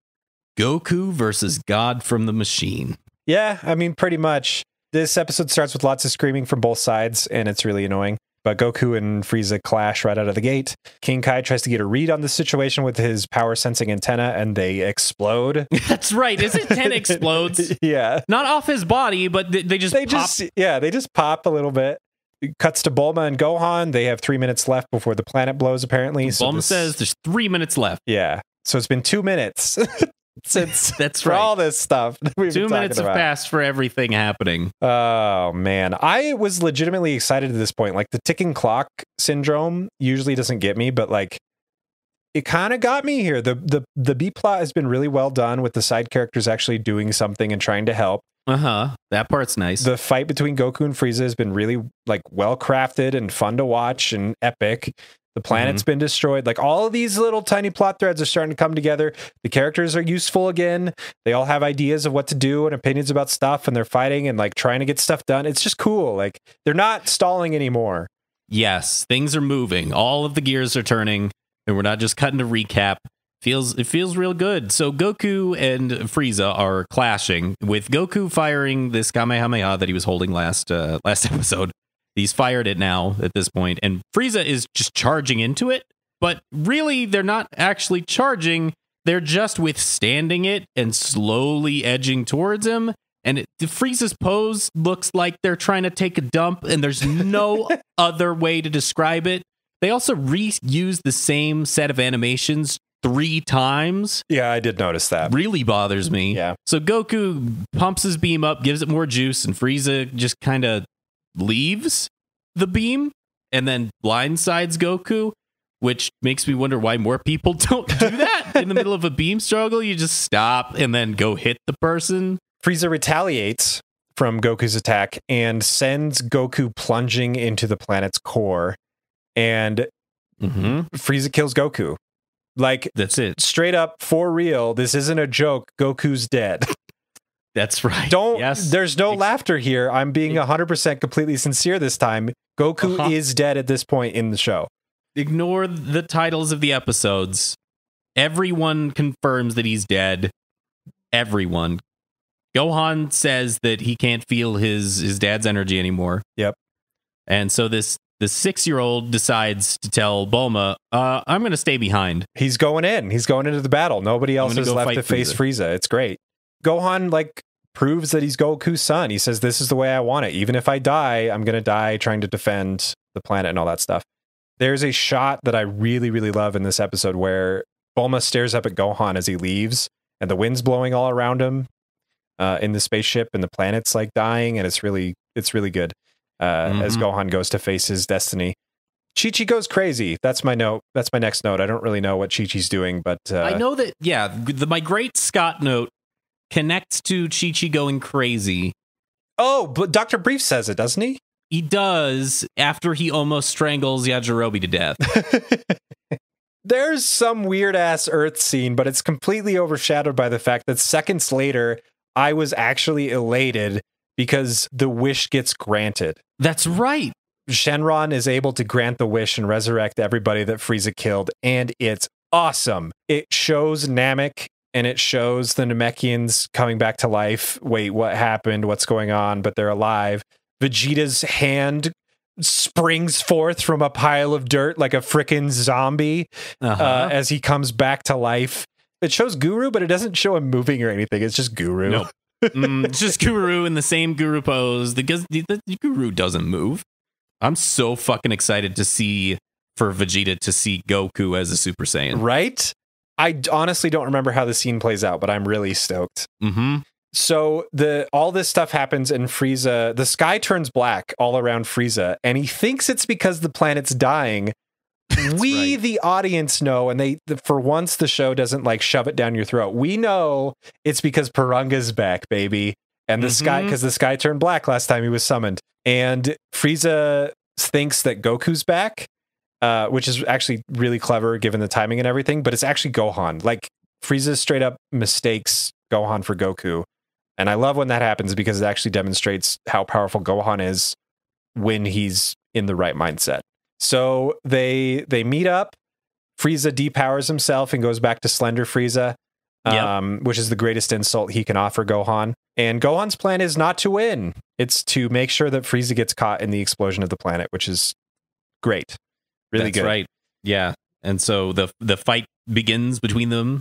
[SPEAKER 1] Goku versus God from the Machine.
[SPEAKER 2] Yeah, I mean, pretty much. This episode starts with lots of screaming from both sides, and it's really annoying. But Goku and Frieza clash right out of the gate. King Kai tries to get a read on the situation with his power sensing antenna, and they explode.
[SPEAKER 1] That's right. His antenna explodes.
[SPEAKER 2] Yeah.
[SPEAKER 1] Not off his body, but they just pop.
[SPEAKER 2] They just pop a little bit. It cuts to Bulma and Gohan. They have 3 minutes left before the planet blows, apparently.
[SPEAKER 1] Bulma says there's 3 minutes left.
[SPEAKER 2] Yeah. So it's been 2 minutes. since
[SPEAKER 1] That's
[SPEAKER 2] for
[SPEAKER 1] right.
[SPEAKER 2] all this stuff.
[SPEAKER 1] 2 minutes have passed for everything happening.
[SPEAKER 2] Oh man, I was legitimately excited at this point. Like the ticking clock syndrome usually doesn't get me, but like it kind of got me here. The B plot has been really well done with the side characters actually doing something and trying to help.
[SPEAKER 1] That part's nice.
[SPEAKER 2] The fight between Goku and Frieza has been really like well crafted and fun to watch and epic. The planet's been destroyed. Like all of these little tiny plot threads are starting to come together. The characters are useful again. They all have ideas of what to do and opinions about stuff, and they're fighting and like trying to get stuff done. It's just cool. Like they're not stalling anymore.
[SPEAKER 1] Yes, things are moving. All of the gears are turning, and we're not just cutting a recap. It feels real good. So Goku and Frieza are clashing, with Goku firing this Kamehameha that he was holding last episode. He's fired it now at this point, and Frieza is just charging into it. But really, they're not actually charging. They're just withstanding it and slowly edging towards him. And Frieza's pose looks like they're trying to take a dump, and there's no other way to describe it. They also reuse the same set of animations 3 times.
[SPEAKER 2] Yeah, I did notice that.
[SPEAKER 1] Really bothers me.
[SPEAKER 2] Yeah.
[SPEAKER 1] So Goku pumps his beam up, gives it more juice, and Frieza just kind of leaves the beam and then blindsides Goku, which makes me wonder why more people don't do that. In the middle of a beam struggle, you just stop and then go hit the person.
[SPEAKER 2] Frieza retaliates from Goku's attack and sends Goku plunging into the planet's core, and Frieza kills Goku. Like,
[SPEAKER 1] that's it.
[SPEAKER 2] Straight up, for real, this isn't a joke. Goku's dead.
[SPEAKER 1] That's right.
[SPEAKER 2] There's no laughter here. I'm being 100% completely sincere this time. Goku is dead at this point in the show.
[SPEAKER 1] Ignore the titles of the episodes. Everyone confirms that he's dead. Everyone. Gohan says that he can't feel his dad's energy anymore.
[SPEAKER 2] Yep.
[SPEAKER 1] And so the 6-year-old decides to tell Bulma, I'm going to stay behind.
[SPEAKER 2] He's going in. He's going into the battle. Nobody else is left to face Frieza. It's great. Gohan, like, proves that he's Goku's son. He says, this is the way I want it. Even if I die, I'm going to die trying to defend the planet and all that stuff. There's a shot that I really, really love in this episode where Bulma stares up at Gohan as he leaves, and the wind's blowing all around him in the spaceship, and the planet's like dying, and it's really good as Gohan goes to face his destiny. Chi-Chi goes crazy. That's my note. That's my next note. I don't really know what Chi-Chi's doing, but
[SPEAKER 1] I know that, my great Scott note connects to Chi-Chi going crazy.
[SPEAKER 2] Oh, but Dr. Brief says it, doesn't he?
[SPEAKER 1] He does, after he almost strangles Yajirobe to death.
[SPEAKER 2] There's some weird-ass Earth scene, but it's completely overshadowed by the fact that seconds later, I was actually elated because the wish gets granted.
[SPEAKER 1] That's right.
[SPEAKER 2] Shenron is able to grant the wish and resurrect everybody that Frieza killed, and it's awesome. It shows Namek, and it shows the Namekians coming back to life. Wait, what happened? What's going on? But they're alive. Vegeta's hand springs forth from a pile of dirt like a frickin' zombie as he comes back to life. It shows Guru, but it doesn't show him moving or anything. It's just Guru.
[SPEAKER 1] Nope. It's just Guru in the same Guru pose. The Guru doesn't move. I'm so fucking excited for Vegeta to see Goku as a Super Saiyan.
[SPEAKER 2] Right? I honestly don't remember how the scene plays out, but I'm really stoked. So all this stuff happens, and Frieza, the sky turns black all around Frieza, and he thinks it's because the planet's dying. We, the audience, know, and for once the show doesn't like shove it down your throat. We know it's because Paranga's back, baby, and the sky, because the sky turned black last time he was summoned, and Frieza thinks that Goku's back, which is actually really clever given the timing and everything. But it's actually Gohan. Like Frieza straight up mistakes Gohan for Goku. And I love when that happens because it actually demonstrates how powerful Gohan is when he's in the right mindset. So they meet up. Frieza depowers himself and goes back to Slender Frieza, which is the greatest insult he can offer Gohan. And Gohan's plan is not to win. It's to make sure that Frieza gets caught in the explosion of the planet, which is great. Really good. That's right.
[SPEAKER 1] Yeah. And so the fight begins between them.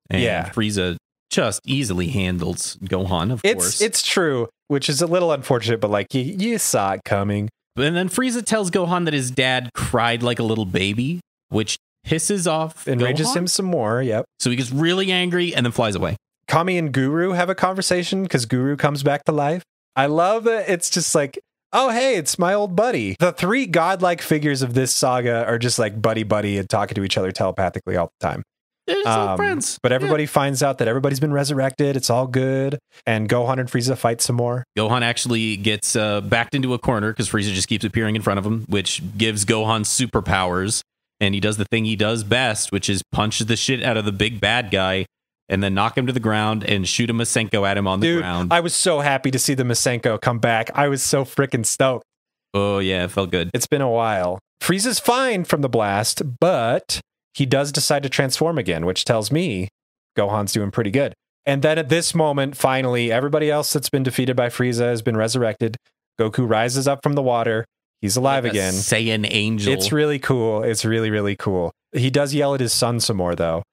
[SPEAKER 1] And Frieza just easily handles Gohan, of course.
[SPEAKER 2] It's true, which is a little unfortunate, but like you saw it coming.
[SPEAKER 1] And then Frieza tells Gohan that his dad cried like a little baby, which pisses off
[SPEAKER 2] Enrages
[SPEAKER 1] Gohan.
[SPEAKER 2] him some more. Yep.
[SPEAKER 1] So he gets really angry and then flies away.
[SPEAKER 2] Kami and Guru have a conversation because Guru comes back to life. I love it. It's just like, oh, hey, it's my old buddy. The three godlike figures of this saga are just like buddy and talking to each other telepathically all the time.
[SPEAKER 1] They're just like friends.
[SPEAKER 2] But everybody finds out that everybody's been resurrected. It's all good. And Gohan and Frieza fight some more.
[SPEAKER 1] Gohan actually gets backed into a corner because Frieza just keeps appearing in front of him, which gives Gohan superpowers. And he does the thing he does best, which is punches the shit out of the big bad guy and then knock him to the ground and shoot a Masenko at him on the ground.
[SPEAKER 2] I was so happy to see the Masenko come back. I was so freaking stoked.
[SPEAKER 1] Oh, yeah, it felt good.
[SPEAKER 2] It's been a while. Frieza's fine from the blast, but he does decide to transform again, which tells me Gohan's doing pretty good. And then at this moment, finally, everybody else that's been defeated by Frieza has been resurrected. Goku rises up from the water. He's alive
[SPEAKER 1] like
[SPEAKER 2] again.
[SPEAKER 1] Saiyan angel.
[SPEAKER 2] It's really cool. It's really, really cool. He does yell at his son some more, though.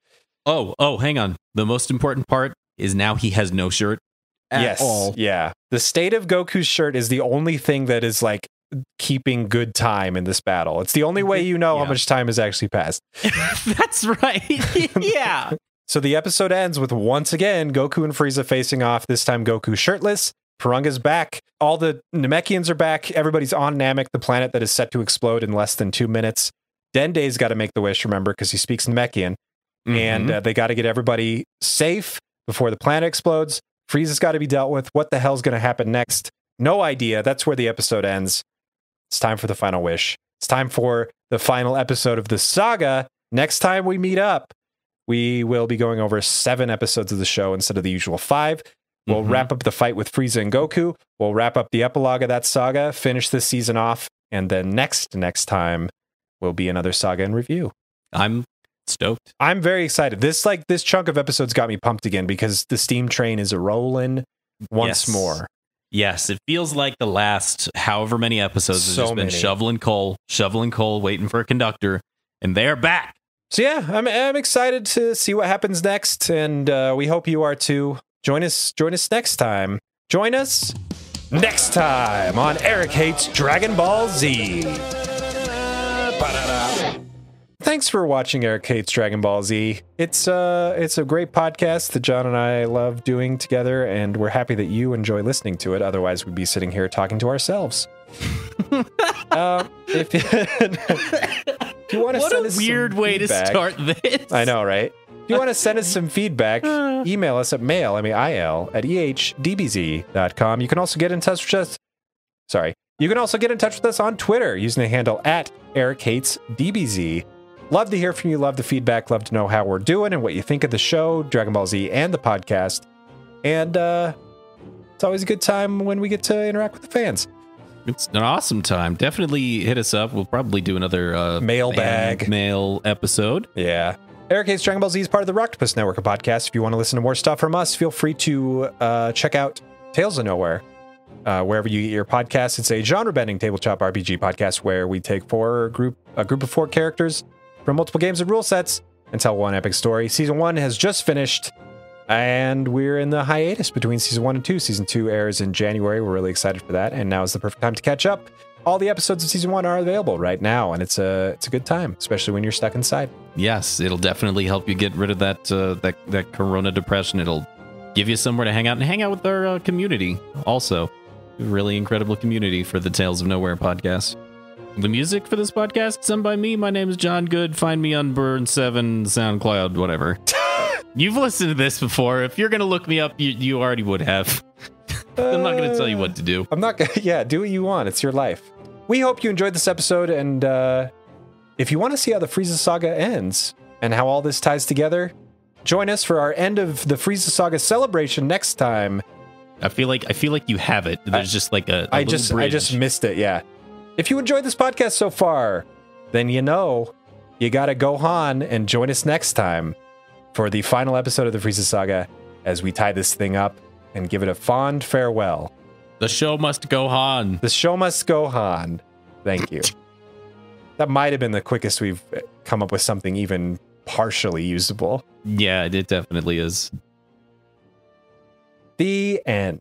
[SPEAKER 1] Oh, hang on. The most important part is now he has no shirt at all.
[SPEAKER 2] Yeah. The state of Goku's shirt is the only thing that is like keeping good time in this battle. It's the only way you know how much time has actually passed.
[SPEAKER 1] That's right. Yeah.
[SPEAKER 2] So the episode ends with, once again, Goku and Frieza facing off. This time Goku shirtless. Paranga's back. All the Namekians are back. Everybody's on Namek, the planet that is set to explode in less than 2 minutes. Dende's got to make the wish, remember, because he speaks Namekian. And they got to get everybody safe before the planet explodes. Frieza's got to be dealt with. What the hell's going to happen next? No idea. That's where the episode ends. It's time for the final wish. It's time for the final episode of the saga. Next time we meet up, we will be going over 7 episodes of the show instead of the usual 5. We'll wrap up the fight with Frieza and Goku. We'll wrap up the epilogue of that saga, finish this season off, and then next time will be another saga in review.
[SPEAKER 1] I'm stoked.
[SPEAKER 2] I'm very excited. This chunk of episodes got me pumped again because the steam train is rolling once more.
[SPEAKER 1] Yes, it feels like the last however many episodes has just been shoveling coal, waiting for a conductor, and they're back.
[SPEAKER 2] So yeah, I'm excited to see what happens next, and we hope you are too. Join us next time. Join us next time on Eric Hates Dragon Ball Z. Thanks for watching Eric Hates Dragon Ball Z. It's a great podcast that John and I love doing together, and we're happy that you enjoy listening to it. Otherwise, we'd be sitting here talking to ourselves. If you want to
[SPEAKER 1] what
[SPEAKER 2] send
[SPEAKER 1] a
[SPEAKER 2] us
[SPEAKER 1] weird
[SPEAKER 2] some
[SPEAKER 1] way
[SPEAKER 2] feedback,
[SPEAKER 1] to start this.
[SPEAKER 2] I know, right? If you want to send us some feedback, email us at mail, M-A-I-L, at ehdbz.com. You can also get in touch with us. You can also get in touch with us on Twitter using the handle at EricHatesDBZ. Love to hear from you. Love the feedback. Love to know how we're doing and what you think of the show, Dragon Ball Z, and the podcast. And it's always a good time when we get to interact with the fans.
[SPEAKER 1] It's an awesome time. Definitely hit us up. We'll probably do another
[SPEAKER 2] mailbag
[SPEAKER 1] mail episode.
[SPEAKER 2] Yeah. Eric Hates Dragon Ball Z is part of the Rocktopus Network of podcasts. If you want to listen to more stuff from us, feel free to check out Tales of Nowhere. Wherever you get your podcasts, it's a genre-bending tabletop RPG podcast where we take a group of 4 characters from multiple games and rule sets and tell one epic story. Season 1 has just finished, and we're in the hiatus between Season 1 and 2. Season 2 airs in January. We're really excited for that, and now is the perfect time to catch up. All the episodes of Season 1 are available right now, and it's a good time, especially when you're stuck inside.
[SPEAKER 1] Yes, it'll definitely help you get rid of that corona depression. It'll give you somewhere to hang out and hang out with our community also. A really incredible community for the Tales of Nowhere podcast. The music for this podcast is done by me. My name is John Good. Find me on Burn7, SoundCloud, whatever. You've listened to this before. If you're going to look me up, you already would have. I'm not going to tell you what to do.
[SPEAKER 2] I'm not going to. Yeah, do what you want. It's your life. We hope you enjoyed this episode. And if you want to see how the Frieza saga ends and how all this ties together, join us for our end of the Frieza saga celebration next time.
[SPEAKER 1] I feel like you have it. There's just like I
[SPEAKER 2] just missed it. Yeah. If you enjoyed this podcast so far, then you got to go on and join us next time for the final episode of the Frieza saga as we tie this thing up and give it a fond farewell.
[SPEAKER 1] The show must go on.
[SPEAKER 2] The show must go on. Thank you. That might have been the quickest we've come up with something even partially usable.
[SPEAKER 1] Yeah, it definitely is.
[SPEAKER 2] The end.